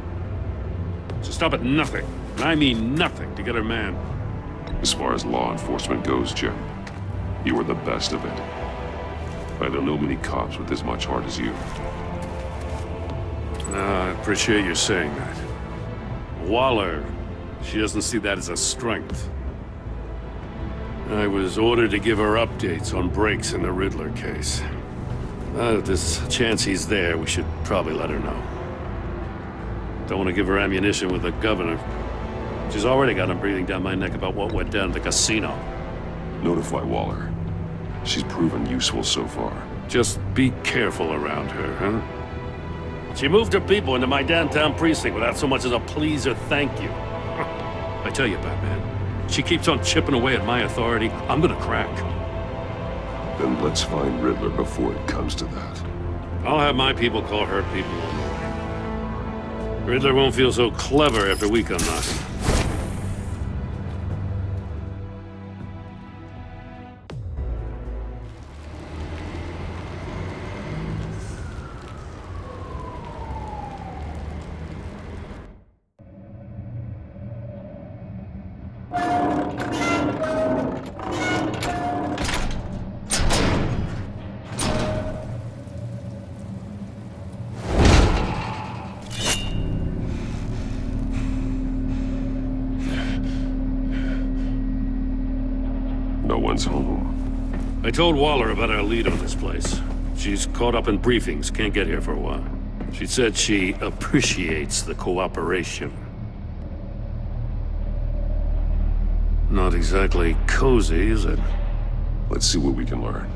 She'll stop at nothing, and I mean nothing, to get her man. As far as law enforcement goes, Jim, you were the best of it. I don't know many cops with as much heart as you. I appreciate you saying that. Waller, she doesn't see that as a strength. I was ordered to give her updates on breaks in the Riddler case. If there's a chance he's there, we should probably let her know. Don't want to give her ammunition with the governor. She's already got him breathing down my neck about what went down at the casino. Notify Waller. She's proven useful so far. Just be careful around her, huh? She moved her people into my downtown precinct without so much as a please or thank you. I tell you, Batman, she keeps on chipping away at my authority, I'm gonna crack. Then let's find Riddler before it comes to that. I'll have my people call her people on the way. Riddler won't feel so clever after we come knocking. No one's home. I told Waller about our lead on this place. She's caught up in briefings, can't get here for a while. She said she appreciates the cooperation. Not exactly cozy, is it? Let's see what we can learn.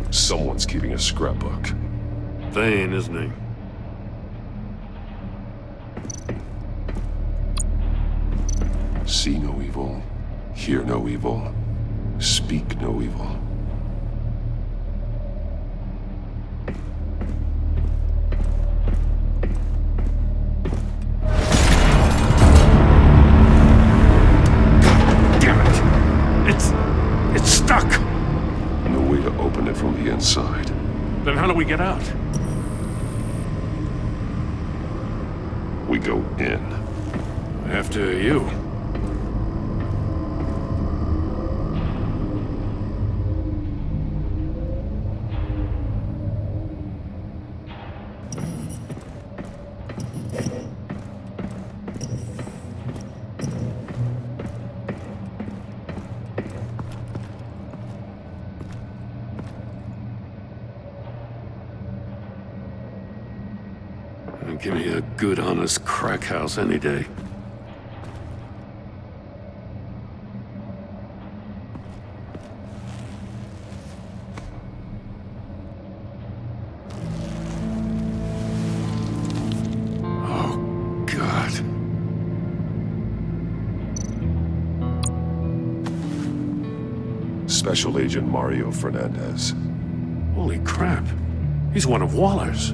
Someone's keeping a scrapbook. Vain, isn't he? See no evil, hear no evil, speak no evil. Damn it! It's stuck! No way to open it from the inside. Then how do we get out? We go in. After you. Give me a good, honest crack house any day. Oh, God. Special Agent Mario Fernandez. Holy crap. He's one of Waller's.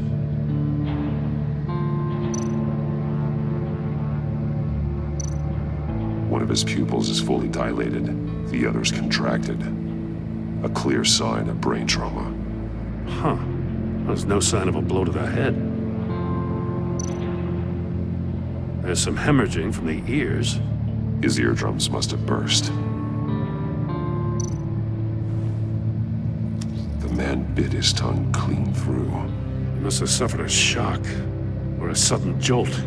One of his pupils is fully dilated, the other's contracted. A clear sign of brain trauma. Huh. There's no sign of a blow to the head. There's some hemorrhaging from the ears. His eardrums must have burst. The man bit his tongue clean through. He must have suffered a shock, or a sudden jolt.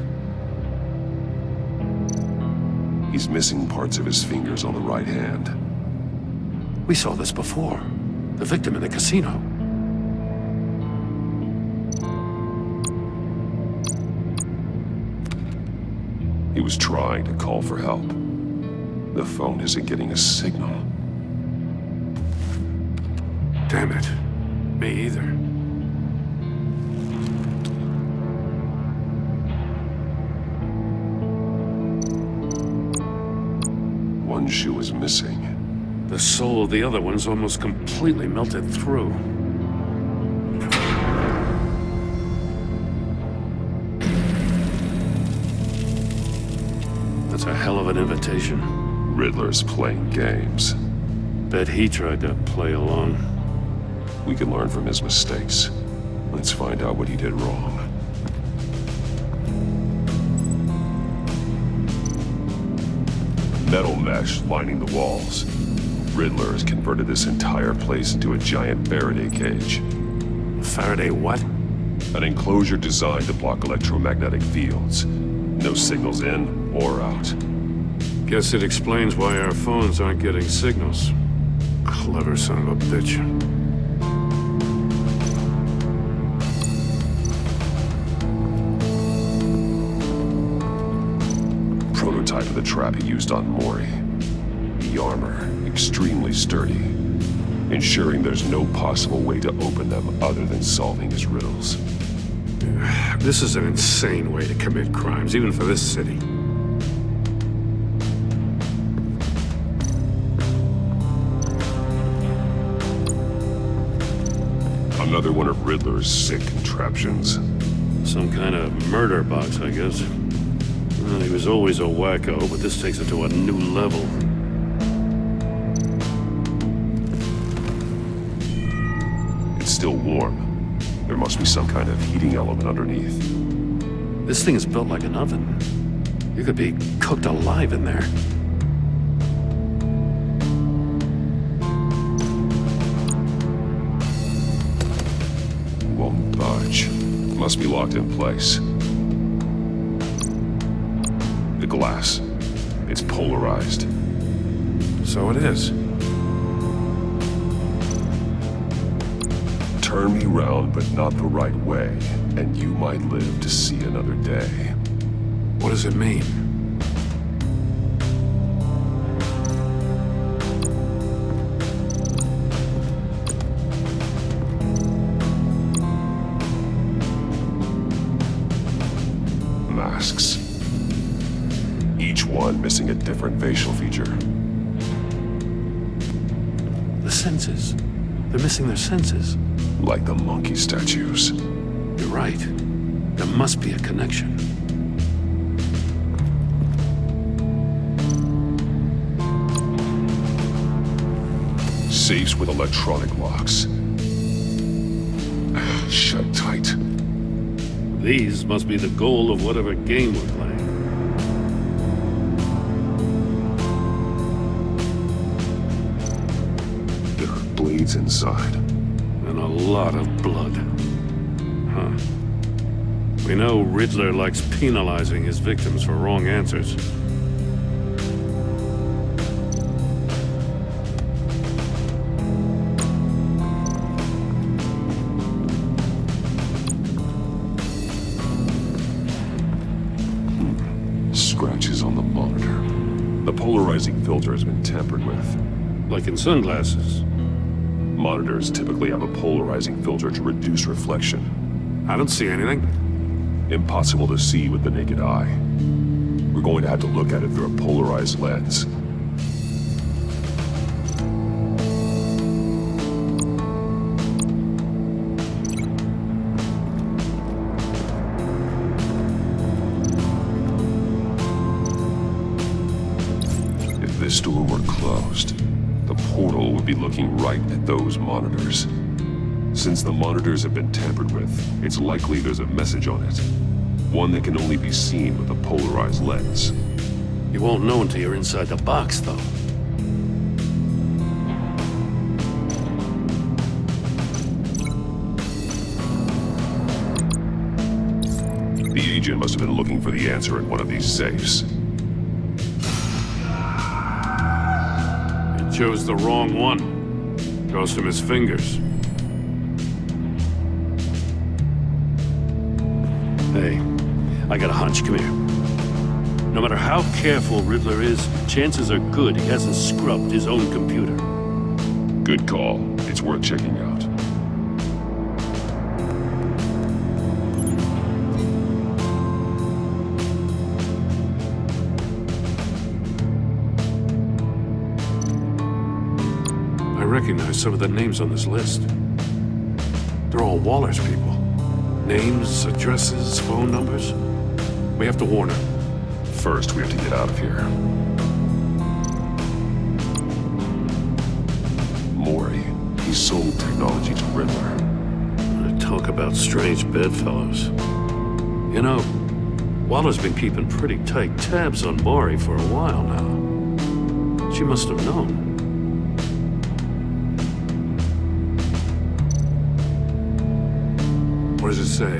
He's missing parts of his fingers on the right hand. We saw this before. The victim in the casino. He was trying to call for help. The phone isn't getting a signal. Damn it. Me either. One shoe is missing. The sole of the other one's almost completely melted through. That's a hell of an invitation. Riddler's playing games. Bet he tried to play along. We can learn from his mistakes. Let's find out what he did wrong. Metal mesh lining the walls. Riddler has converted this entire place into a giant Faraday cage. Faraday what? An enclosure designed to block electromagnetic fields. No signals in or out. Guess it explains why our phones aren't getting signals. Clever son of a bitch. Prototype of the trap he used on Mori. The armor, extremely sturdy, ensuring there's no possible way to open them other than solving his riddles. This is an insane way to commit crimes, even for this city. Another one of Riddler's sick contraptions. Some kind of murder box, I guess. Well, he was always a wacko, but this takes it to a new level. It's still warm. There must be some kind of heating element underneath. This thing is built like an oven. You could be cooked alive in there. Won't budge. Must be locked in place. The glass. It's polarized. So it is. Turn me round, but not the right way, and you might live to see another day. What does it mean? Masks. Each one missing a different facial feature. The senses. They're missing their senses. Like the monkey statues. You're right. There must be a connection. Safes with electronic locks. Shut tight. These must be the goal of whatever game we're playing. There are blades inside. And a lot of blood. Huh. We know Riddler likes penalizing his victims for wrong answers. Scratches on the monitor. The polarizing filter has been tampered with. Like in sunglasses. Monitors typically have a polarizing filter to reduce reflection. I don't see anything. Impossible to see with the naked eye. We're going to have to look at it through a polarized lens. If this door were closed, the portal would be looking right at those monitors. Since the monitors have been tampered with, it's likely there's a message on it. One that can only be seen with a polarized lens. You won't know until you're inside the box, though. The agent must have been looking for the answer in one of these safes. He chose the wrong one. Goes from his fingers. Hey, I got a hunch. Come here. No matter how careful Riddler is, chances are good he hasn't scrubbed his own computer. Good call. It's worth checking out. I recognize some of the names on this list. They're all Waller's people. Names, addresses, phone numbers. We have to warn her. First, we have to get out of here. Mori, he sold technology to Riddler. Talk about strange bedfellows. You know, Waller's been keeping pretty tight tabs on Mori for a while now. She must have known. What does it say?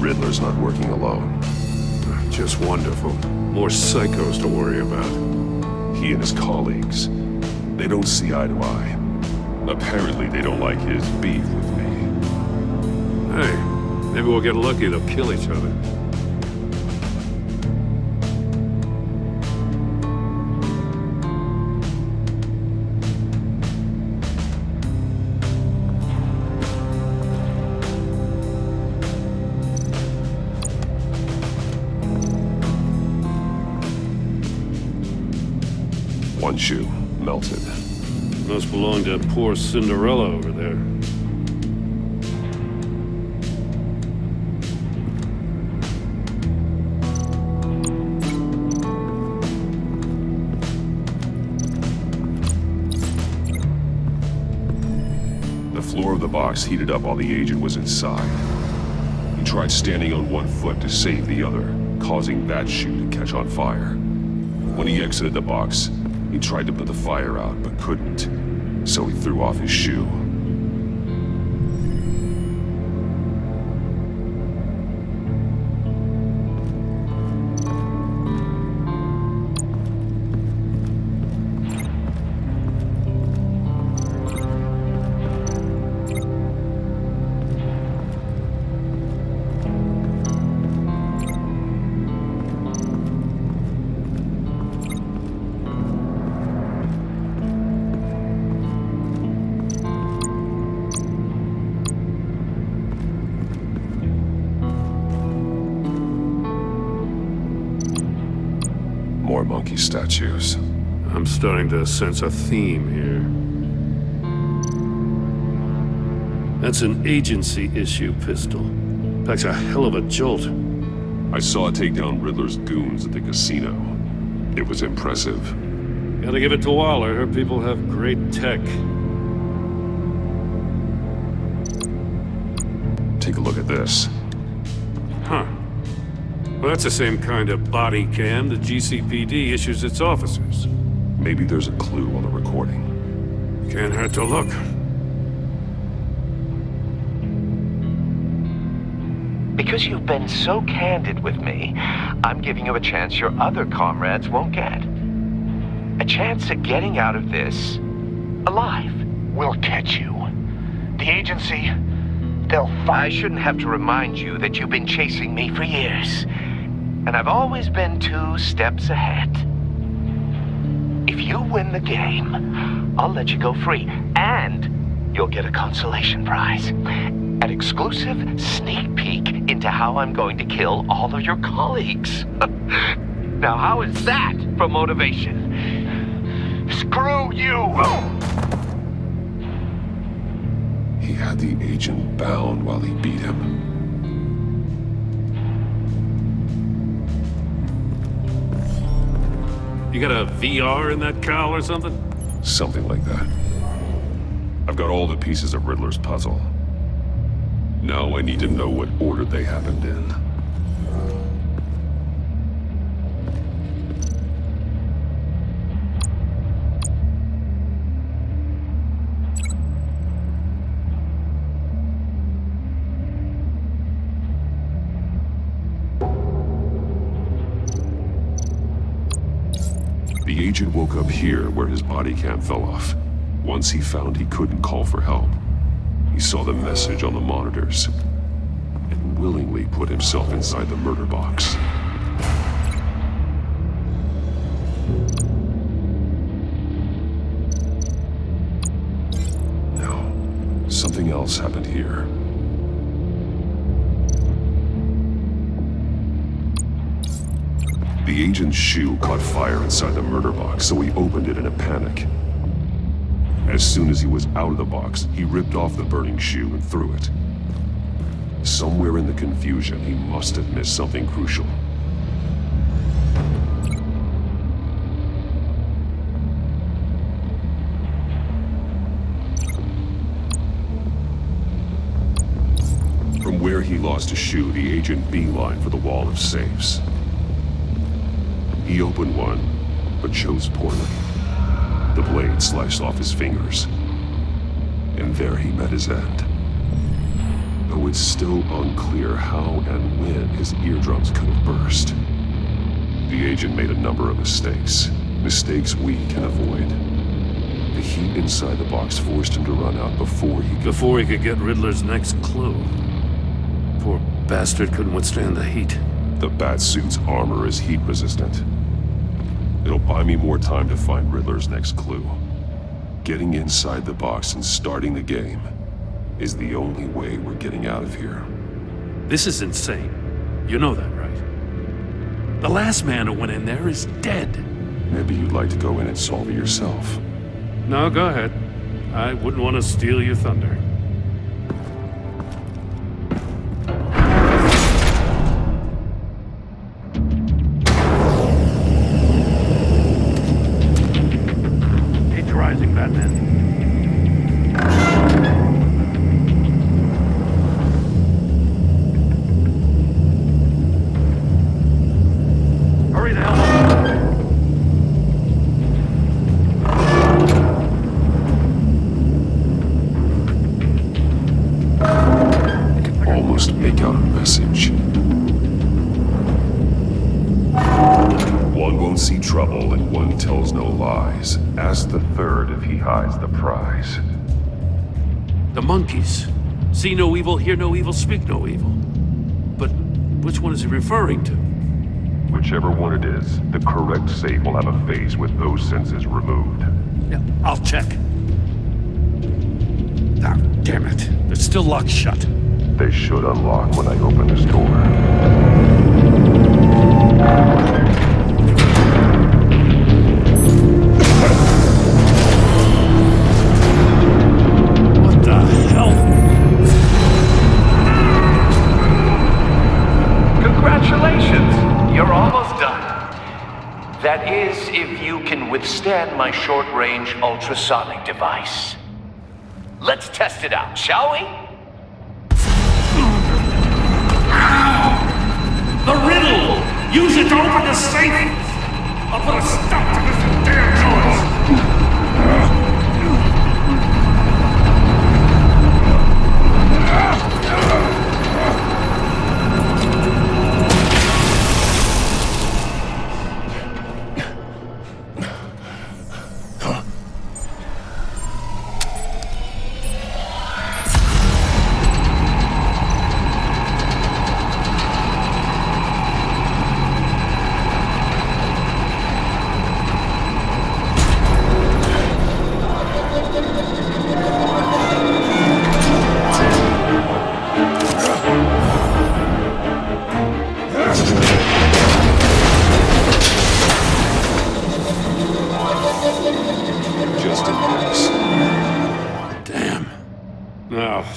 Riddler's not working alone. Just wonderful. More psychos to worry about. He and his colleagues, they don't see eye to eye. Apparently, they don't like his beef with me. Hey, maybe we'll get lucky they'll kill each other. One shoe, melted. Must belong to poor Cinderella over there. The floor of the box heated up while the agent was inside. He tried standing on one foot to save the other, causing that shoe to catch on fire. When he exited the box, he tried to put the fire out, but couldn't, so he threw off his shoe. More monkey statues. I'm starting to sense a theme here. That's an agency issue pistol. Packs a hell of a jolt. I saw it take down Riddler's goons at the casino. It was impressive. Gotta give it to Waller. Her people have great tech. Take a look at this. Huh. Well, that's the same kind of body cam the GCPD issues its officers. Maybe there's a clue on the recording. Can't hurt to look. Because you've been so candid with me, I'm giving you a chance your other comrades won't get. A chance at getting out of this alive. We'll catch you. The agency, they'll find... I shouldn't have to remind you that you've been chasing me for years. And I've always been 2 steps ahead. If you win the game, I'll let you go free. And you'll get a consolation prize. An exclusive sneak peek into how I'm going to kill all of your colleagues. Now, how is that for motivation? Screw you! He had the agent bound while he beat him. You got a VR in that cowl or something? Something like that. I've got all the pieces of Riddler's puzzle. Now I need to know what order they happened in. The agent woke up here where his body cam fell off. Once he found he couldn't call for help, he saw the message on the monitors and willingly put himself inside the murder box. The agent's shoe caught fire inside the murder box, so he opened it in a panic. As soon as he was out of the box, he ripped off the burning shoe and threw it. Somewhere in the confusion, he must have missed something crucial. From where he lost a shoe, the agent beelined for the wall of safes. He opened one, but chose poorly. The blade sliced off his fingers. And there he met his end. Though it's still unclear how and when his eardrums could have burst. The agent made a number of mistakes. Mistakes we can avoid. The heat inside the box forced him to run out before he could get Riddler's next clue. Poor bastard couldn't withstand the heat. The Batsuit's armor is heat resistant. It'll buy me more time to find Riddler's next clue. Getting inside the box and starting the game is the only way we're getting out of here. This is insane. You know that, right? The last man who went in there is dead. Maybe you'd like to go in and solve it yourself. No, go ahead. I wouldn't want to steal your thunder. Rising, Batman. Hurry the hell up. Almost make out a message. One won't see trouble and one tells no lies. Ask the third if he hides the prize. The monkeys. See no evil, hear no evil, speak no evil. But which one is he referring to? Whichever one it is, the correct safe will have a face with those senses removed. Yeah, I'll check. Ah, damn it. They're still locked shut. They should unlock when I open this door. What the hell? Congratulations! You're almost done. That is, if you can withstand my short-range ultrasonic device. Let's test it out, shall we? The riddle! Use it to open the safe! I'll put a stop to this damn noise!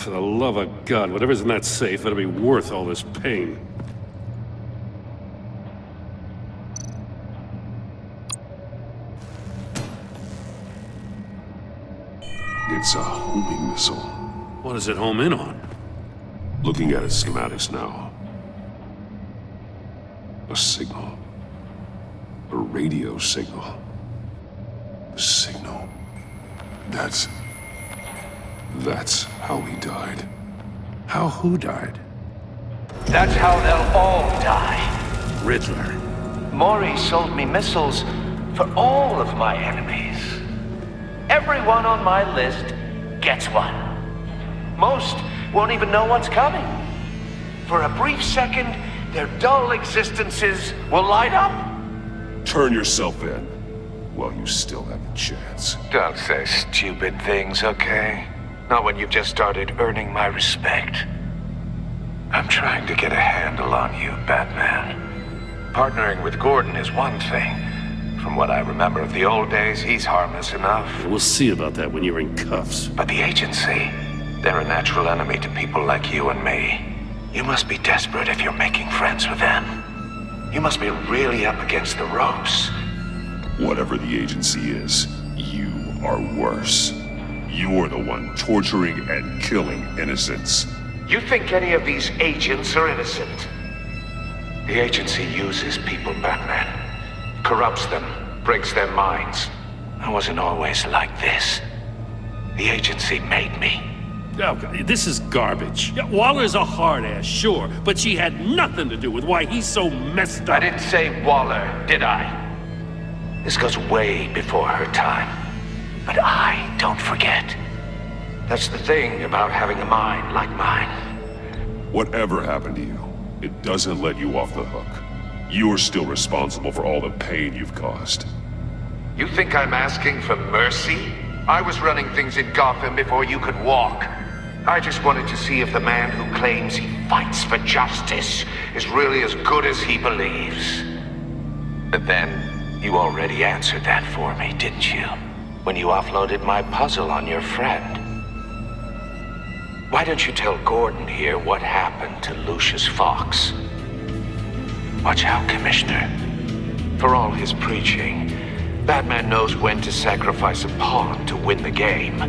For the love of God, whatever's in that safe better be worth all this pain. It's a homing missile. What does it home in on? Looking at its schematics now. A signal. A radio signal. A signal. That's how he died. How who died? That's how they'll all die. Riddler. Mori sold me missiles for all of my enemies. Everyone on my list gets one. Most won't even know what's coming. For a brief second, their dull existences will light up. Turn yourself in while you still have a chance. Don't say stupid things, okay? Not when you've just started earning my respect. I'm trying to get a handle on you, Batman. Partnering with Gordon is one thing. From what I remember of the old days, he's harmless enough. We'll see about that when you're in cuffs. But the agency, they're a natural enemy to people like you and me. You must be desperate if you're making friends with them. You must be really up against the ropes. Whatever the agency is, you are worse. You're the one torturing and killing innocents. You think any of these agents are innocent? The agency uses people, Batman. Corrupts them, breaks their minds. I wasn't always like this. The agency made me. Oh, this is garbage. Yeah, Waller's a hard-ass, sure, but she had nothing to do with why he's so messed up. I didn't say Waller, did I? This goes way before her time. But I don't forget. That's the thing about having a mind like mine. Whatever happened to you, it doesn't let you off the hook. You're still responsible for all the pain you've caused. You think I'm asking for mercy? I was running things in Gotham before you could walk. I just wanted to see if the man who claims he fights for justice is really as good as he believes. But then, you already answered that for me, didn't you? When you offloaded my puzzle on your friend. Why don't you tell Gordon here what happened to Lucius Fox? Watch out, Commissioner. For all his preaching, Batman knows when to sacrifice a pawn to win the game.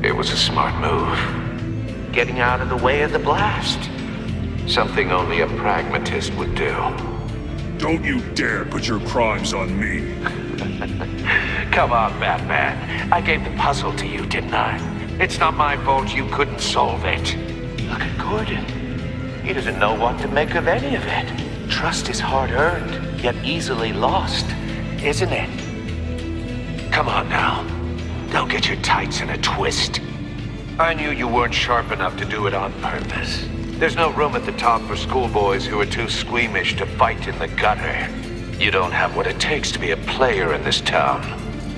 It was a smart move. Getting out of the way of the blast. Something only a pragmatist would do. Don't you dare put your crimes on me. Come on, Batman. I gave the puzzle to you, didn't I? It's not my fault you couldn't solve it. Look at Gordon. He doesn't know what to make of any of it. Trust is hard-earned, yet easily lost, isn't it? Come on now. Don't get your tights in a twist. I knew you weren't sharp enough to do it on purpose. There's no room at the top for schoolboys who are too squeamish to fight in the gutter. You don't have what it takes to be a player in this town.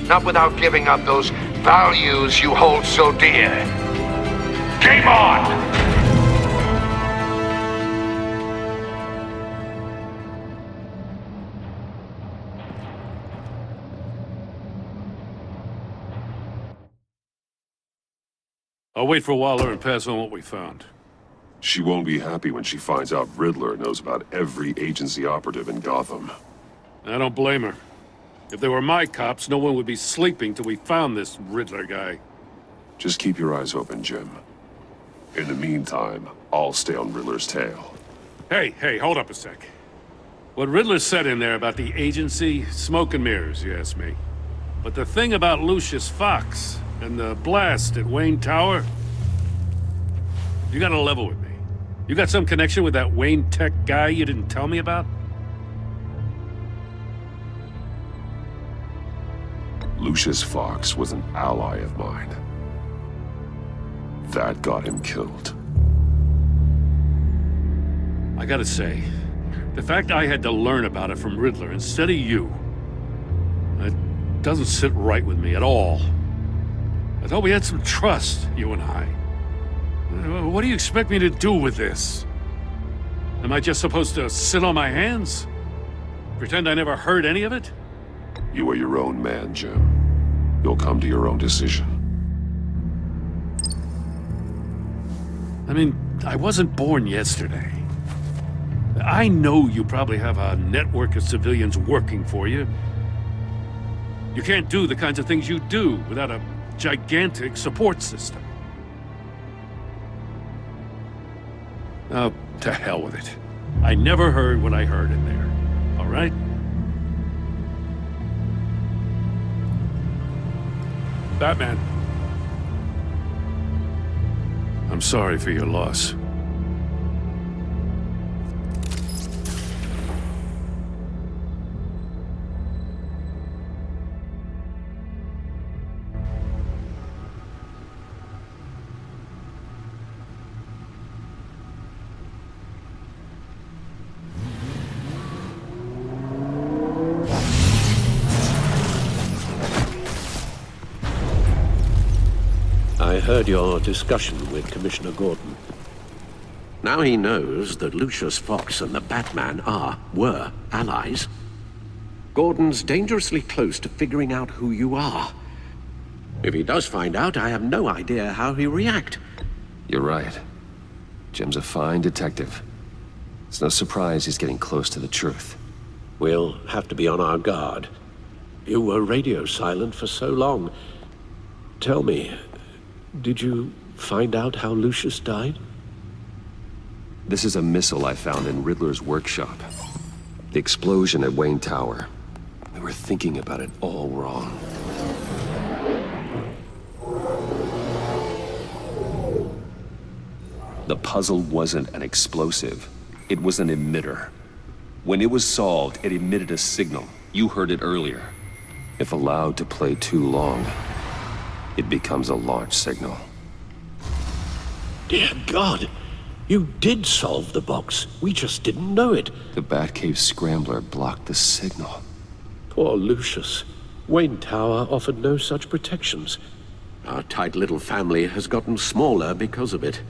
Not without giving up those values you hold so dear. Game on! I'll wait for Waller and pass on what we found. She won't be happy when she finds out Riddler knows about every agency operative in Gotham. I don't blame her. If they were my cops, no one would be sleeping till we found this Riddler guy. Just keep your eyes open, Jim. In the meantime, I'll stay on Riddler's tail. Hey, hold up a sec. What Riddler said in there about the agency, smoke and mirrors, you ask me. But the thing about Lucius Fox and the blast at Wayne Tower, you gotta level with me. You got some connection with that Wayne Tech guy you didn't tell me about? Lucius Fox was an ally of mine. That got him killed. I gotta say, the fact I had to learn about it from Riddler instead of you, it doesn't sit right with me at all. I thought we had some trust, you and I. What do you expect me to do with this? Am I just supposed to sit on my hands? Pretend I never heard any of it? You are your own man, Jim. You'll come to your own decision. I mean, I wasn't born yesterday. I know you probably have a network of civilians working for you. You can't do the kinds of things you do without a gigantic support system. Oh, to hell with it. I never heard what I heard in there. All right? Batman. I'm sorry for your loss. I heard your discussion with Commissioner Gordon. Now he knows that Lucius Fox and the Batman were allies. Gordon's dangerously close to figuring out who you are. If he does find out, I have no idea how he'll react. You're right. Jim's a fine detective. It's no surprise he's getting close to the truth. We'll have to be on our guard. You were radio silent for so long. Tell me, did you find out how Lucius died? This is a missile I found in Riddler's workshop. The explosion at Wayne Tower. We were thinking about it all wrong. The puzzle wasn't an explosive. It was an emitter. When it was solved, it emitted a signal. You heard it earlier. If allowed to play too long, it becomes a launch signal. Dear God! You did solve the box. We just didn't know it. The Batcave scrambler blocked the signal. Poor Lucius. Wayne Tower offered no such protections. Our tight little family has gotten smaller because of it.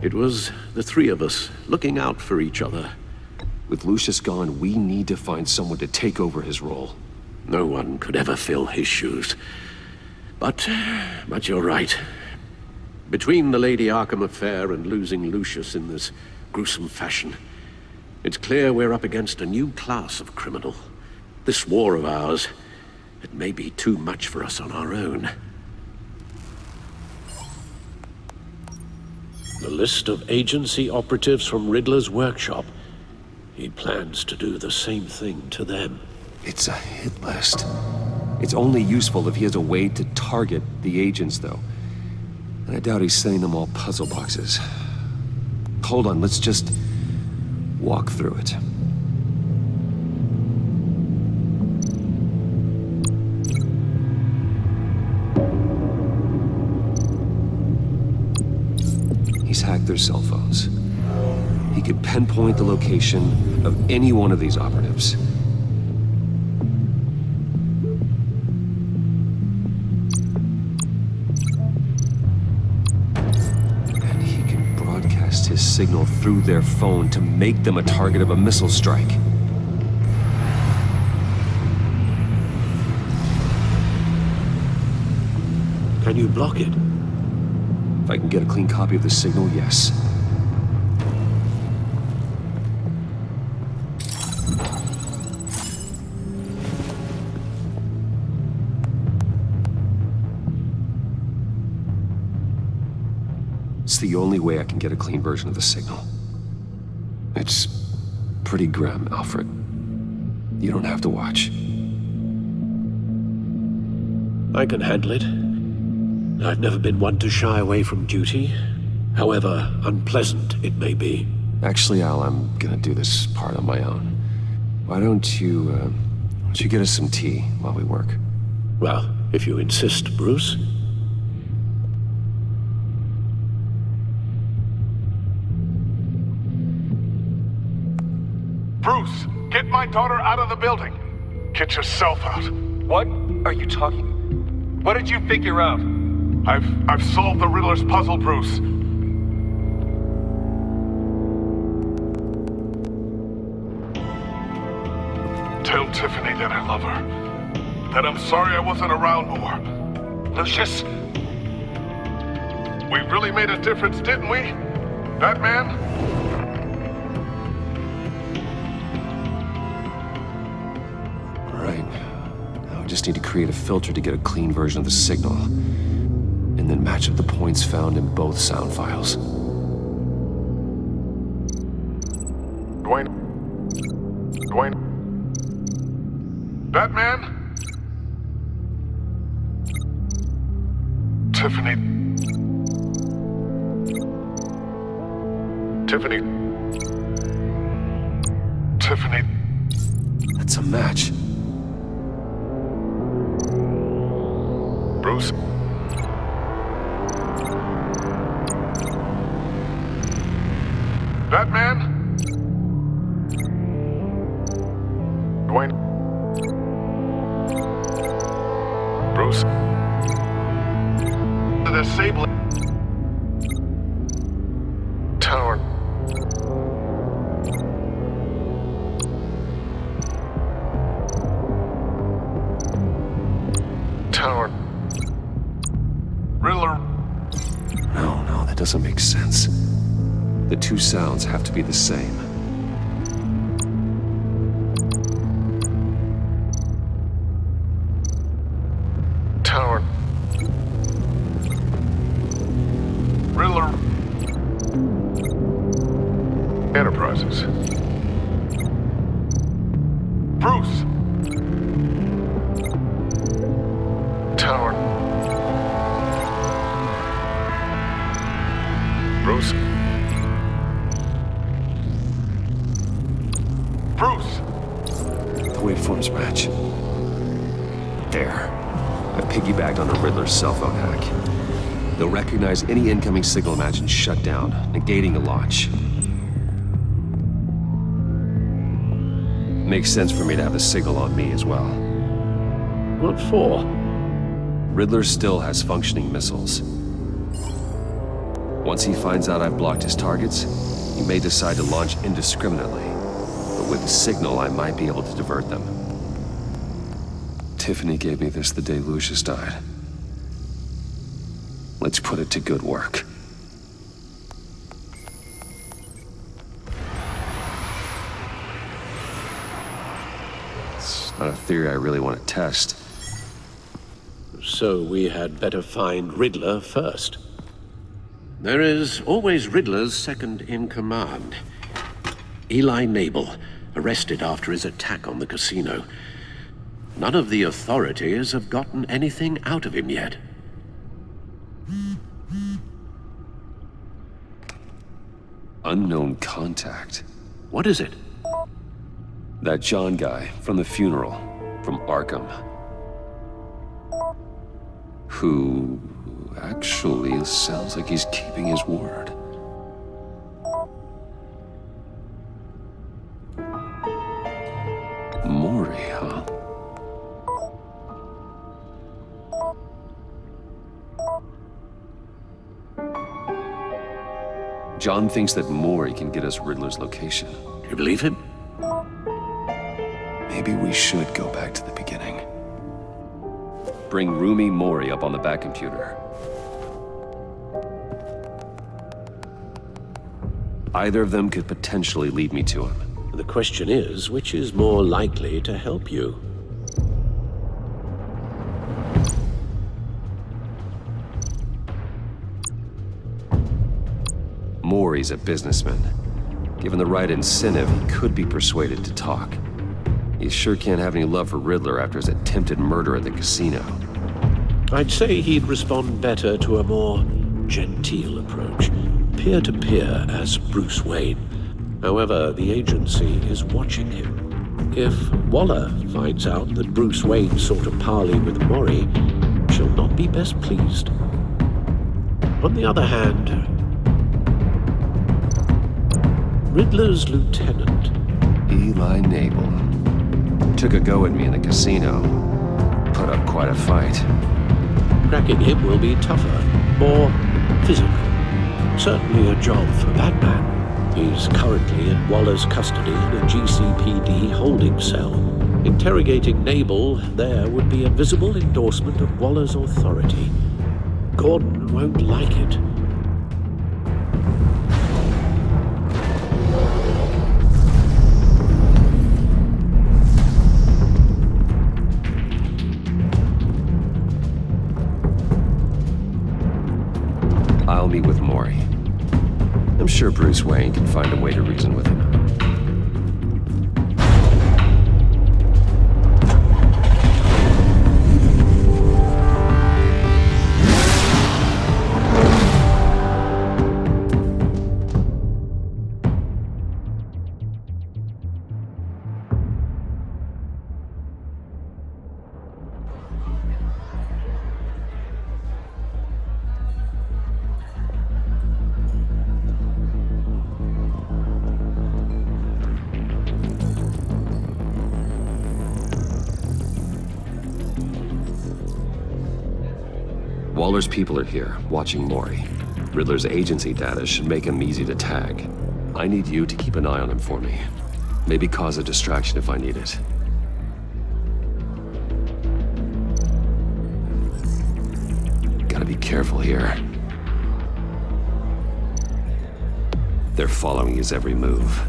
It was the three of us looking out for each other. With Lucius gone, we need to find someone to take over his role. No one could ever fill his shoes. But you're right. Between the Lady Arkham affair and losing Lucius in this gruesome fashion, it's clear we're up against a new class of criminal. This war of ours, it may be too much for us on our own. The list of agency operatives from Riddler's workshop. He plans to do the same thing to them. It's a hit list. It's only useful if he has a way to target the agents, though. And I doubt he's sending them all puzzle boxes. Hold on, let's just walk through it. He's hacked their cell phones. He could pinpoint the location of any one of these operatives. And he can broadcast his signal through their phone to make them a target of a missile strike. Can you block it? If I can get a clean copy of the signal, yes. It's the only way I can get a clean version of the signal. It's pretty grim, Alfred. You don't have to watch. I can handle it. I've never been one to shy away from duty, however unpleasant it may be. Actually, Al, I'm gonna do this part on my own. Why don't you get us some tea while we work? Well, if you insist, Bruce. Bruce, get my daughter out of the building. Get yourself out. What are you talking? What did you figure out? I've solved the Riddler's puzzle, Bruce. Tell Tiffany that I love her. That I'm sorry I wasn't around more. Lucius? We really made a difference, didn't we? Batman? All right. Now we just need to create a filter to get a clean version of the signal. And then match up the points found in both sound files. Dwayne? Batman? Tiffany? That's a match. Bruce? Batman? Dwayne? Bruce? The disabling tower. doesn't make sense. The two sounds have to be the same. Tower. Riddler. Enterprises. Bruce. Tower. Bruce. Bruce. The waveforms match. There. I piggybacked on the Riddler's cell phone hack. They'll recognize any incoming signal match and shut down, negating the launch. Makes sense for me to have the signal on me as well. What for? Riddler still has functioning missiles. Once he finds out I've blocked his targets, he may decide to launch indiscriminately. But with the signal, I might be able to divert them. Tiffany gave me this the day Lucius died. Let's put it to good work. It's not a theory I really want to test. So we had better find Riddler first. There is always Riddler's second in command. Eli Nabel, arrested after his attack on the casino. None of the authorities have gotten anything out of him yet. Unknown contact. What is it? That John guy from the funeral, from Arkham. Who actually sounds like he's keeping his word. Mori, huh? John thinks that Mori can get us Riddler's location. You believe him? Maybe we should go back to the beginning. Bring Rumi Mori up on the back computer. Either of them could potentially lead me to him. The question is, which is more likely to help you? Mori's a businessman. Given the right incentive, he could be persuaded to talk. He sure can't have any love for Riddler after his attempted murder at the casino. I'd say he'd respond better to a more genteel approach. Peer-to-peer as Bruce Wayne. However, the agency is watching him. If Waller finds out that Bruce Wayne sought a parley with Mori, she'll not be best pleased. On the other hand, Riddler's lieutenant, Eli Nabel, took a go at me in the casino. Put up quite a fight. Cracking him will be tougher, more physical. Certainly a job for Batman. He's currently in Waller's custody in a GCPD holding cell. Interrogating Nabel there would be a visible endorsement of Waller's authority. Gordon won't like it. I'll meet with Mori. I'm sure Bruce Wayne can find a way to reason with him. Waller's people are here, watching Mori. Riddler's agency data should make him easy to tag. I need you to keep an eye on him for me. Maybe cause a distraction if I need it. Gotta be careful here. They're following his every move.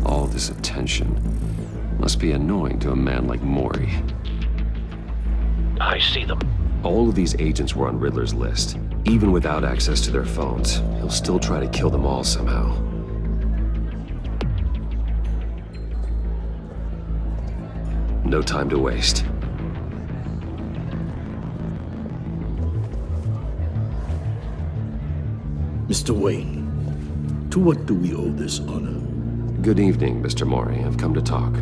All this attention must be annoying to a man like Mori. I see them. All of these agents were on Riddler's list. Even without access to their phones, he'll still try to kill them all somehow. No time to waste. Mr. Wayne, to what do we owe this honor? Good evening, Mr. Mori. I've come to talk.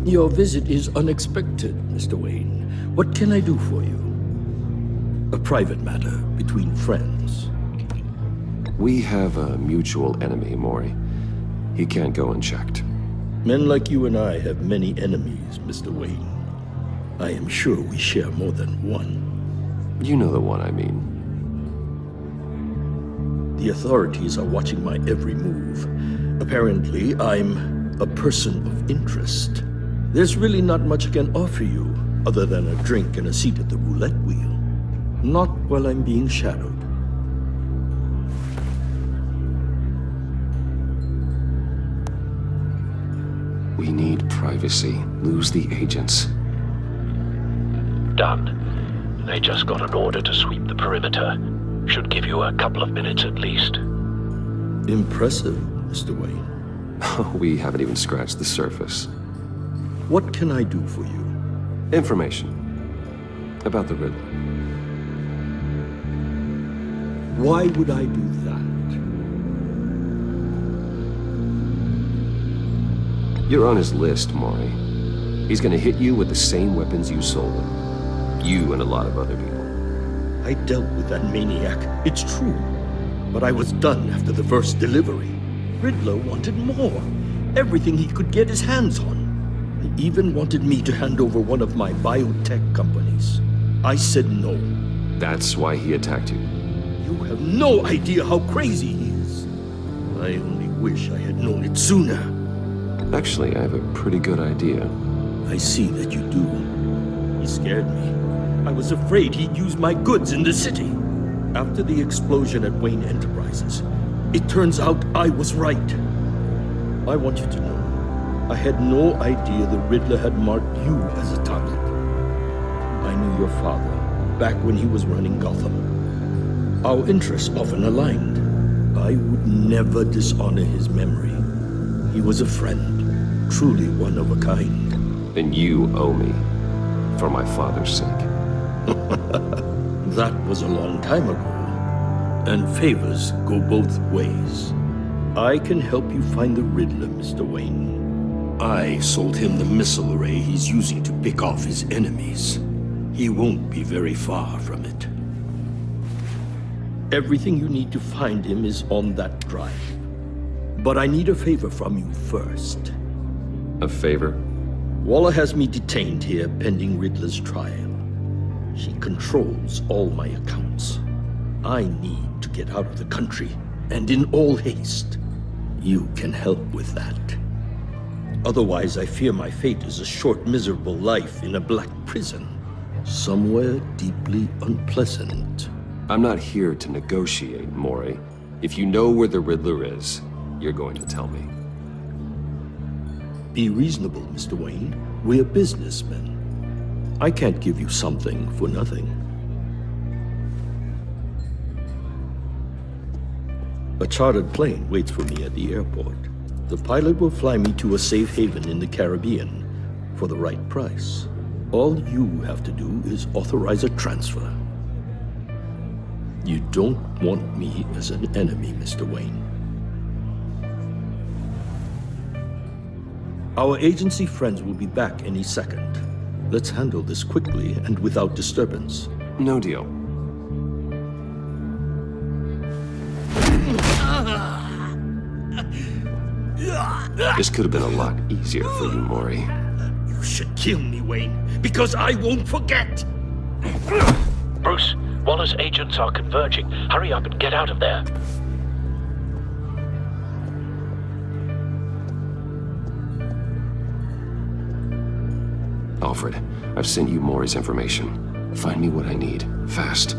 Your visit is unexpected, Mr. Wayne. What can I do for you? A private matter between friends. We have a mutual enemy, Mori. He can't go unchecked. Men like you and I have many enemies, Mr. Wayne. I am sure we share more than one. You know the one I mean. The authorities are watching my every move. Apparently, I'm a person of interest. There's really not much I can offer you, other than a drink and a seat at the roulette wheel. Not while I'm being shadowed. We need privacy. Lose the agents. Done. They just got an order to sweep the perimeter. Should give you a couple of minutes at least. Impressive, Mr. Wayne. We haven't even scratched the surface. What can I do for you? Information. About the Riddler. Why would I do that? You're on his list, Mori. He's gonna hit you with the same weapons you sold him. You and a lot of other people. I dealt with that maniac, it's true. But I was done after the first delivery. Riddler wanted more. Everything he could get his hands on. He even wanted me to hand over one of my biotech companies. I said no. That's why he attacked you. You have no idea how crazy he is. I only wish I had known it sooner. Actually, I have a pretty good idea. I see that you do. He scared me. I was afraid he'd use my goods in the city. After the explosion at Wayne Enterprises, it turns out I was right. I want you to know, I had no idea the Riddler had marked you as a target. I knew your father back when he was running Gotham. Our interests often aligned. I would never dishonor his memory. He was a friend, truly one of a kind. And you owe me, for my father's sake. That was a long time ago. And favors go both ways. I can help you find the Riddler, Mr. Wayne. I sold him the missile array he's using to pick off his enemies. He won't be very far from it. Everything you need to find him is on that drive. But I need a favor from you first. A favor? Walla has me detained here pending Riddler's trial. She controls all my accounts. I need to get out of the country, and in all haste. You can help with that. Otherwise, I fear my fate is a short, miserable life in a black prison. Somewhere deeply unpleasant. I'm not here to negotiate, Mori. If you know where the Riddler is, you're going to tell me. Be reasonable, Mr. Wayne. We're businessmen. I can't give you something for nothing. A chartered plane waits for me at the airport. The pilot will fly me to a safe haven in the Caribbean for the right price. All you have to do is authorize a transfer. You don't want me as an enemy, Mr. Wayne. Our agency friends will be back any second. Let's handle this quickly and without disturbance. No deal. This could have been a lot easier for you, Mori. You should kill me, Wayne, because I won't forget! Bruce, Waller's agents are converging. Hurry up and get out of there. Alfred, I've sent you Mori's information. Find me what I need, fast.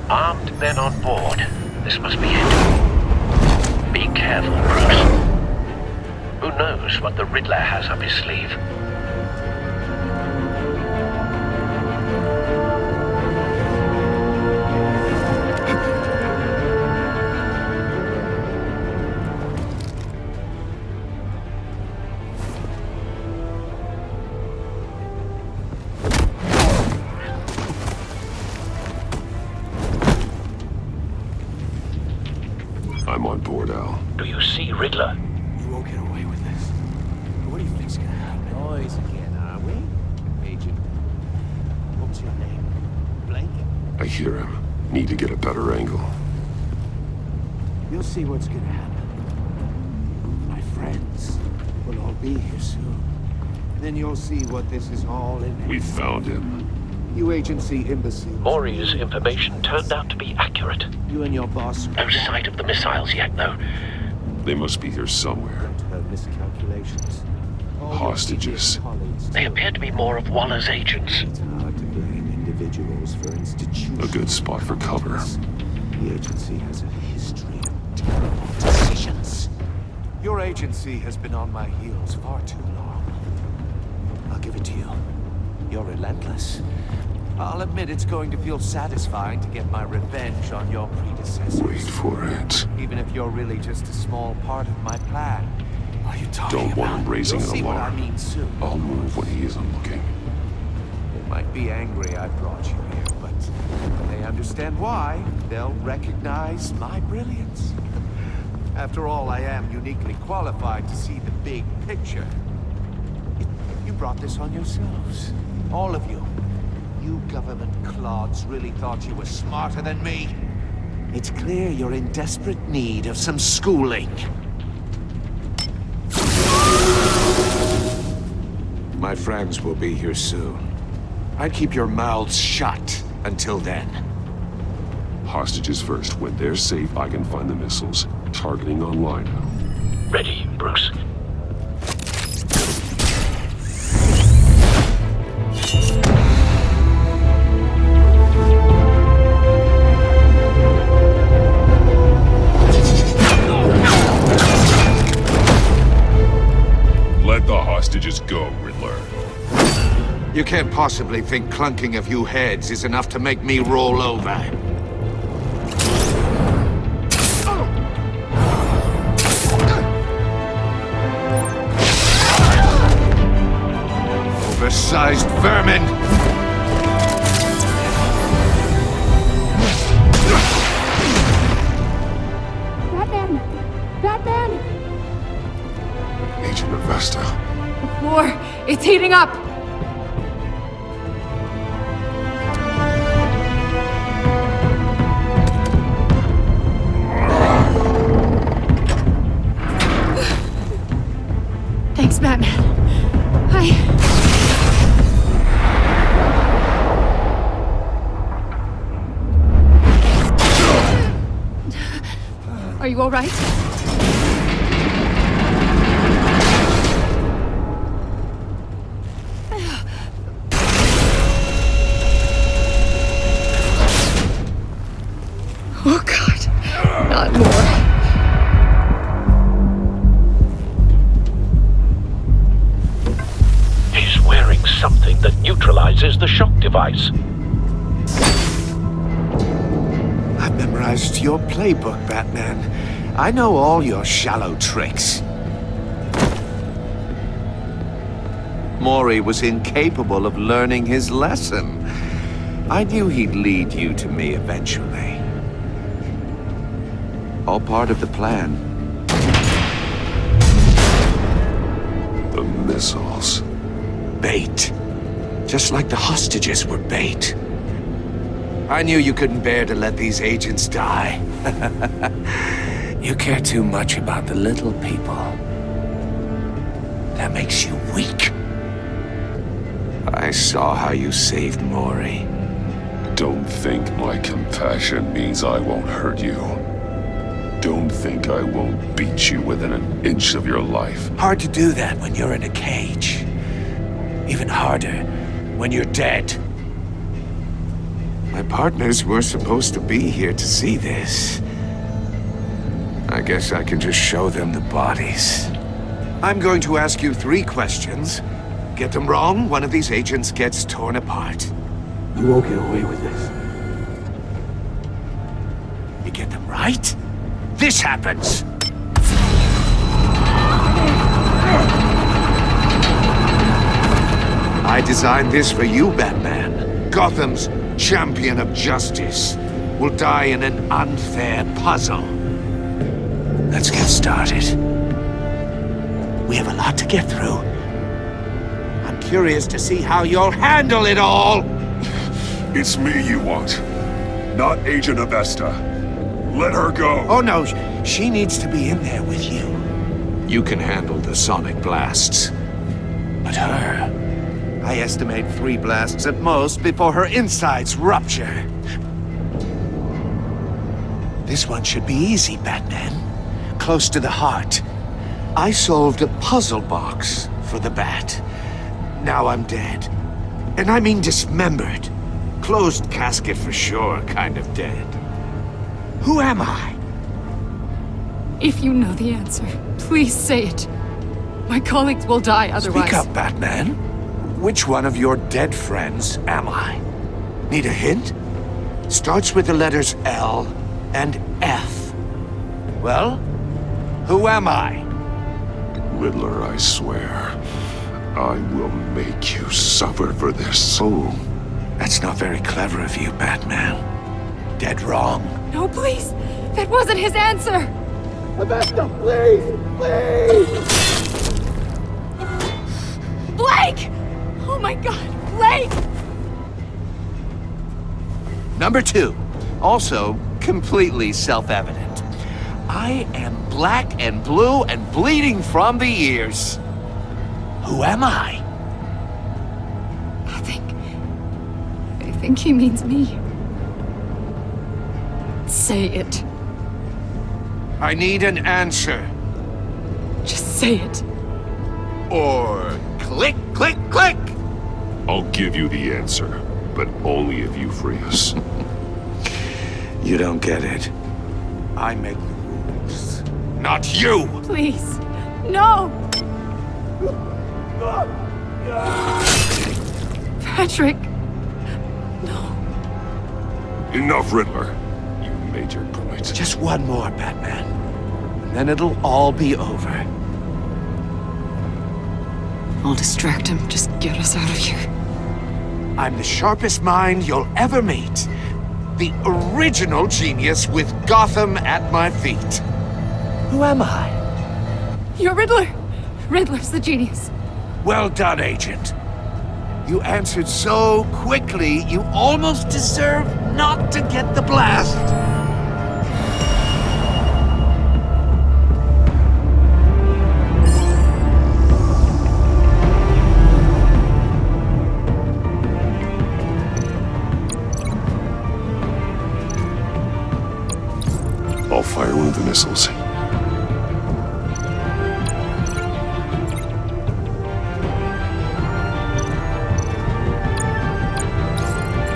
Armed men on board. This must be it. Be careful, Bruce. Who knows what the Riddler has up his sleeve? I'm on board, Al. Do you see Riddler? You won't get away with this. What do you think's gonna happen? Noise again, are we? Agent, what's your name? Blanket? I hear him. Need to get a better angle. You'll see what's gonna happen. My friends will all be here soon. Then you'll see what this is all in. We found him. You agency imbeciles. Mori's information turned out to be accurate. You and your boss. No sight of the missiles yet, though. They must be here somewhere. Her miscalculations. Hostages. They appear to be more of Waller's agents. It's hard to blame individuals for institutions. A good spot for cover. The agency has a history of terrible decisions. Your agency has been on my heels far too long. I'll give it to you. You're relentless. I'll admit it's going to feel satisfying to get my revenge on your predecessors. Wait for it. Even if you're really just a small part of my plan. What are you talking Don't want him raising You'll an see what I alarm. mean soon. I'll move when he isn't looking. They might be angry I brought you here, but when they understand why, they'll recognize my brilliance. After all, I am uniquely qualified to see the big picture. You brought this on yourselves. All of you. You government clods really thought you were smarter than me. It's clear you're in desperate need of some schooling. My friends will be here soon. I'd keep your mouths shut until then. Hostages first. When they're safe, I can find the missiles. Targeting online now. Ready, Bruce. Let the hostages go, Riddler. You can't possibly think clunking a few heads is enough to make me roll over. Oversized vermin! Batman! Batman! Agent Avesta. The floor, it's heating up! Thanks, Batman. Are you all right? Oh, God. Not more. He's wearing something that neutralizes the shock device. I've memorized your playbook, Batman. I know all your shallow tricks. Mori was incapable of learning his lesson. I knew he'd lead you to me eventually. All part of the plan. The missiles. Bait. Just like the hostages were bait. I knew you couldn't bear to let these agents die. You care too much about the little people. That makes you weak. I saw how you saved Mori. Don't think my compassion means I won't hurt you. Don't think I won't beat you within an inch of your life. Hard to do that when you're in a cage. Even harder when you're dead. My partners were supposed to be here to see this. I guess I can just show them the bodies. I'm going to ask you 3 questions. Get them wrong, one of these agents gets torn apart. You won't get away with this. You get them right, this happens! I designed this for you, Batman. Gotham's champion of justice will die in an unfair puzzle. Let's get started. We have a lot to get through. I'm curious to see how you'll handle it all! It's me you want, not Agent Avesta. Let her go! Oh no, she needs to be in there with you. You can handle the sonic blasts. But her... I estimate 3 blasts at most before her insides rupture. This one should be easy, Batman. Close to the heart. I solved a puzzle box for the Bat. Now I'm dead. And I mean dismembered. Closed casket for sure, kind of dead. Who am I? If you know the answer, please say it. My colleagues will die otherwise. Speak up, Batman. Which one of your dead friends am I? Need a hint? Starts with the letters L and F. Well, who am I? Riddler, I swear. I will make you suffer for this. Oh, that's not very clever of you, Batman. Dead wrong. No, please! That wasn't his answer! Avesta, please! Please! Blake! Oh my god, Blake! Number 2, also completely self-evident. I am black and blue and bleeding from the ears. Who am I? I think he means me. Say it. I need an answer. Just say it. Or click, click, click! I'll give you the answer, but only if you free us. You don't get it. I make the rules, not you! Please, no! Patrick! Enough, Riddler. You made your point. Just one more, Batman. And then it'll all be over. I'll distract him. Just get us out of here. I'm the sharpest mind you'll ever meet. The original genius with Gotham at my feet. Who am I? You're Riddler. Riddler's the genius. Well done, Agent. You answered so quickly, you almost deserve not to get the blast. I'll fire one of the missiles.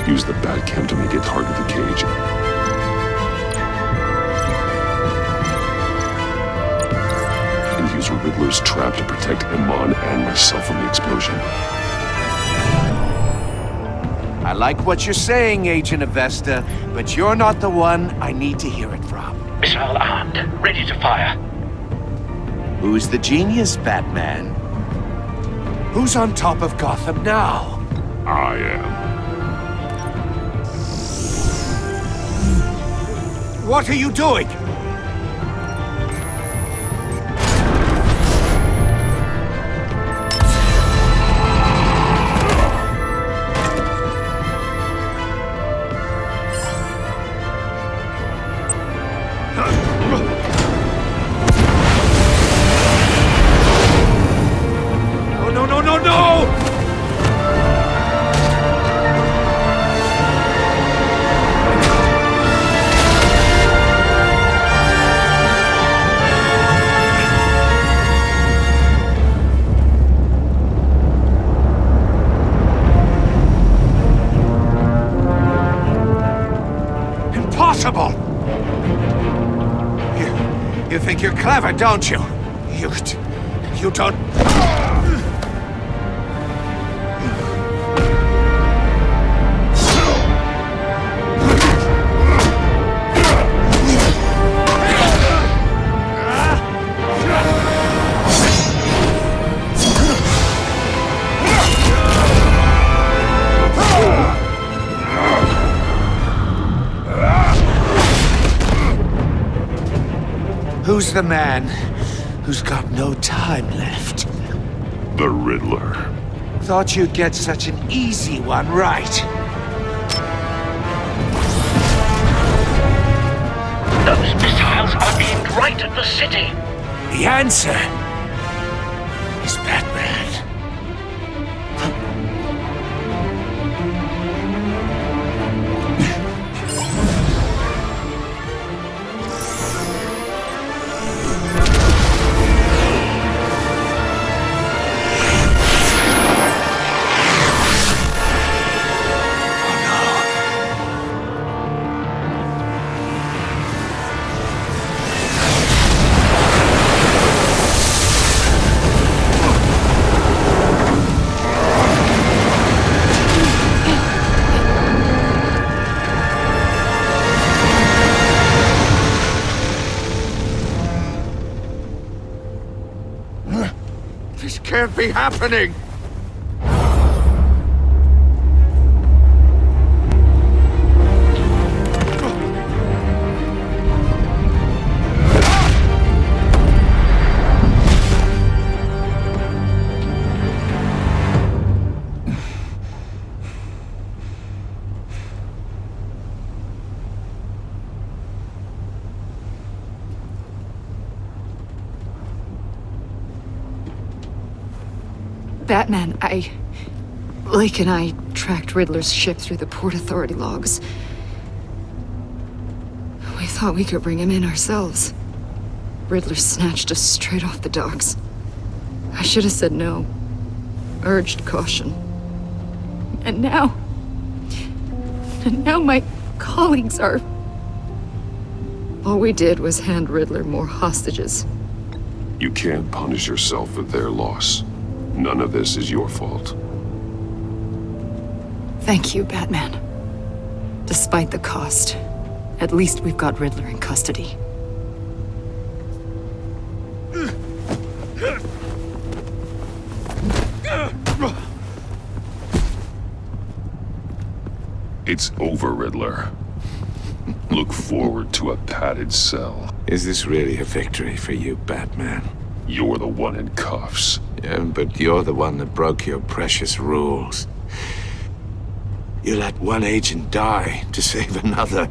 Use the Batcam to make it target the cage. And use Riddler's trap to protect Iman and myself from the explosion. I like what you're saying, Agent Avesta, but you're not the one I need to hear it from. Missile armed, ready to fire. Who's the genius, Batman? Who's on top of Gotham now? I am. What are you doing? No, no, no, no, no! untouchable! You think you're clever, don't you? You don't... Who's the man who's got no time left? The Riddler. Thought you'd get such an easy one right. Those missiles are aimed right at the city. The answer is Batman. This can't be happening! Batman, Lake and I tracked Riddler's ship through the Port Authority logs. We thought we could bring him in ourselves. Riddler snatched us straight off the docks. I should have said no. Urged caution. And now my colleagues are... All we did was hand Riddler more hostages. You can't punish yourself for their loss. None of this is your fault. Thank you, Batman. Despite the cost, at least we've got Riddler in custody. It's over, Riddler. Look forward to a padded cell. Is this really a victory for you, Batman? You're the one in cuffs. Yeah, but you're the one that broke your precious rules. You let one agent die to save another.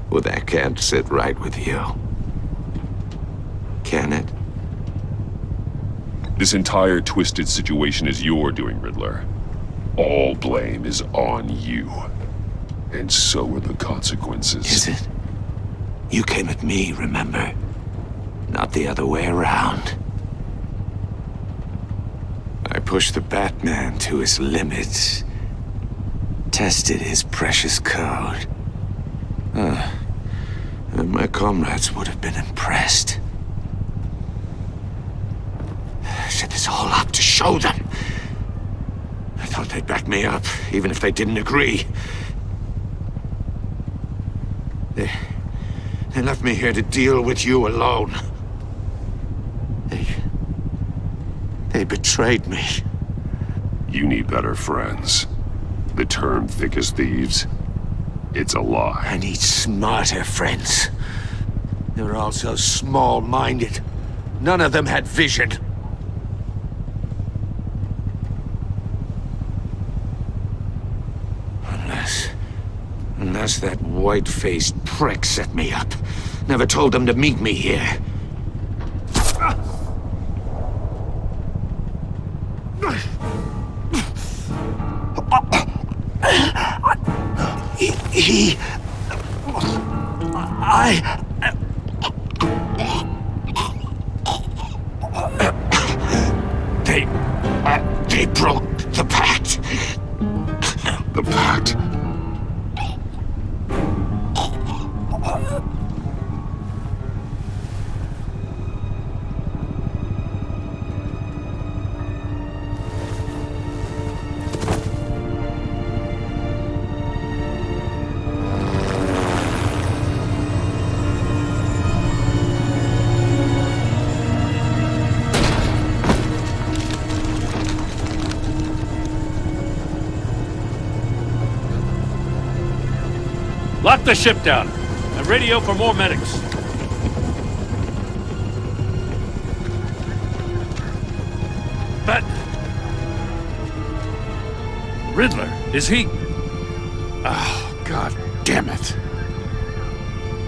Well, that can't sit right with you. Can it? This entire twisted situation is your doing, Riddler. All blame is on you. And so are the consequences. Is it? You came at me, remember? Not the other way around. I pushed the Batman to his limits. Tested his precious code. And my comrades would have been impressed. I set this all up to show them. I thought they'd back me up, even if they didn't agree. They left me here to deal with you alone. They betrayed me. You need better friends. The term thick as thieves, it's a lie. I need smarter friends. They're all so small-minded. None of them had vision. Unless that white-faced prick set me up. Never told them to meet me here. They broke the Pact. The Pact? Lock the ship down, and radio for more medics. But... Riddler, is he... Oh, God damn it.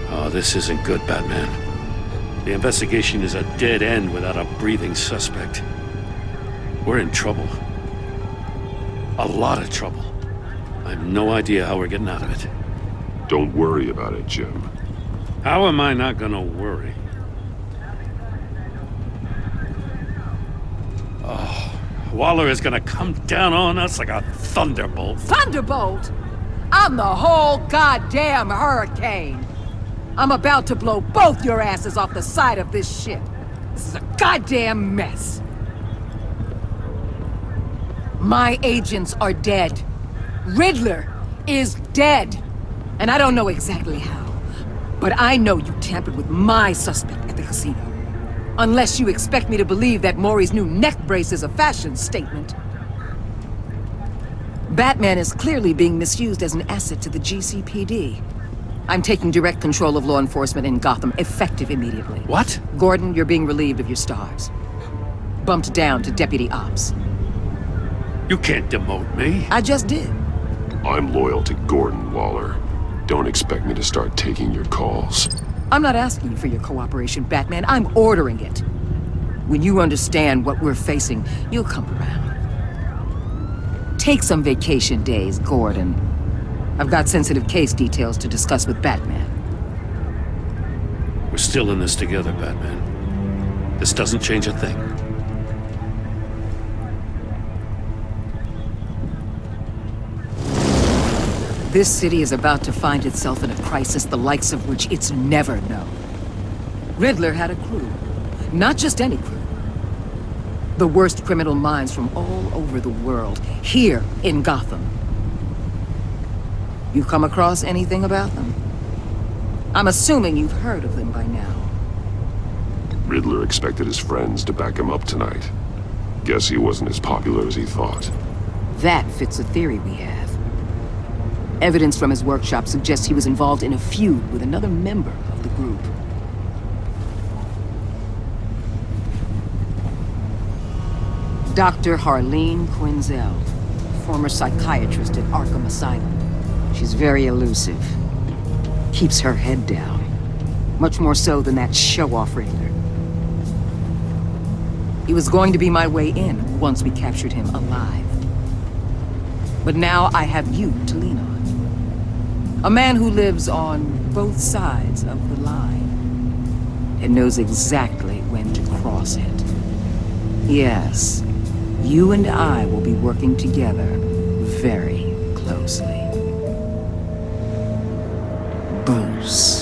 Oh, this isn't good, Batman. The investigation is a dead end without a breathing suspect. We're in trouble. A lot of trouble. I have no idea how we're getting out of it. Don't worry about it, Jim. How am I not gonna worry? Oh, Waller is gonna come down on us like a thunderbolt. Thunderbolt? I'm the whole goddamn hurricane. I'm about to blow both your asses off the side of this ship. This is a goddamn mess. My agents are dead. Riddler is dead. And I don't know exactly how, but I know you tampered with my suspect at the casino. Unless you expect me to believe that Mori's new neck brace is a fashion statement. Batman is clearly being misused as an asset to the GCPD. I'm taking direct control of law enforcement in Gotham, effective immediately. What? Gordon, you're being relieved of your stars. Bumped down to Deputy Ops. You can't demote me. I just did. I'm loyal to Gordon, Waller. Don't expect me to start taking your calls. I'm not asking you for your cooperation, Batman. I'm ordering it. When you understand what we're facing, you'll come around. Take some vacation days, Gordon. I've got sensitive case details to discuss with Batman. We're still in this together, Batman. This doesn't change a thing. This city is about to find itself in a crisis the likes of which it's never known. Riddler had a crew. Not just any crew. The worst criminal minds from all over the world, here in Gotham. You come across anything about them? I'm assuming you've heard of them by now. Riddler expected his friends to back him up tonight. Guess he wasn't as popular as he thought. That fits a theory we have. Evidence from his workshop suggests he was involved in a feud with another member of the group. Dr. Harleen Quinzel, former psychiatrist at Arkham Asylum. She's very elusive. Keeps her head down. Much more so than that show-off Riddler. He was going to be my way in once we captured him alive. But now I have you to lean on. A man who lives on both sides of the line and knows exactly when to cross it. Yes, you and I will be working together very closely. Bruce.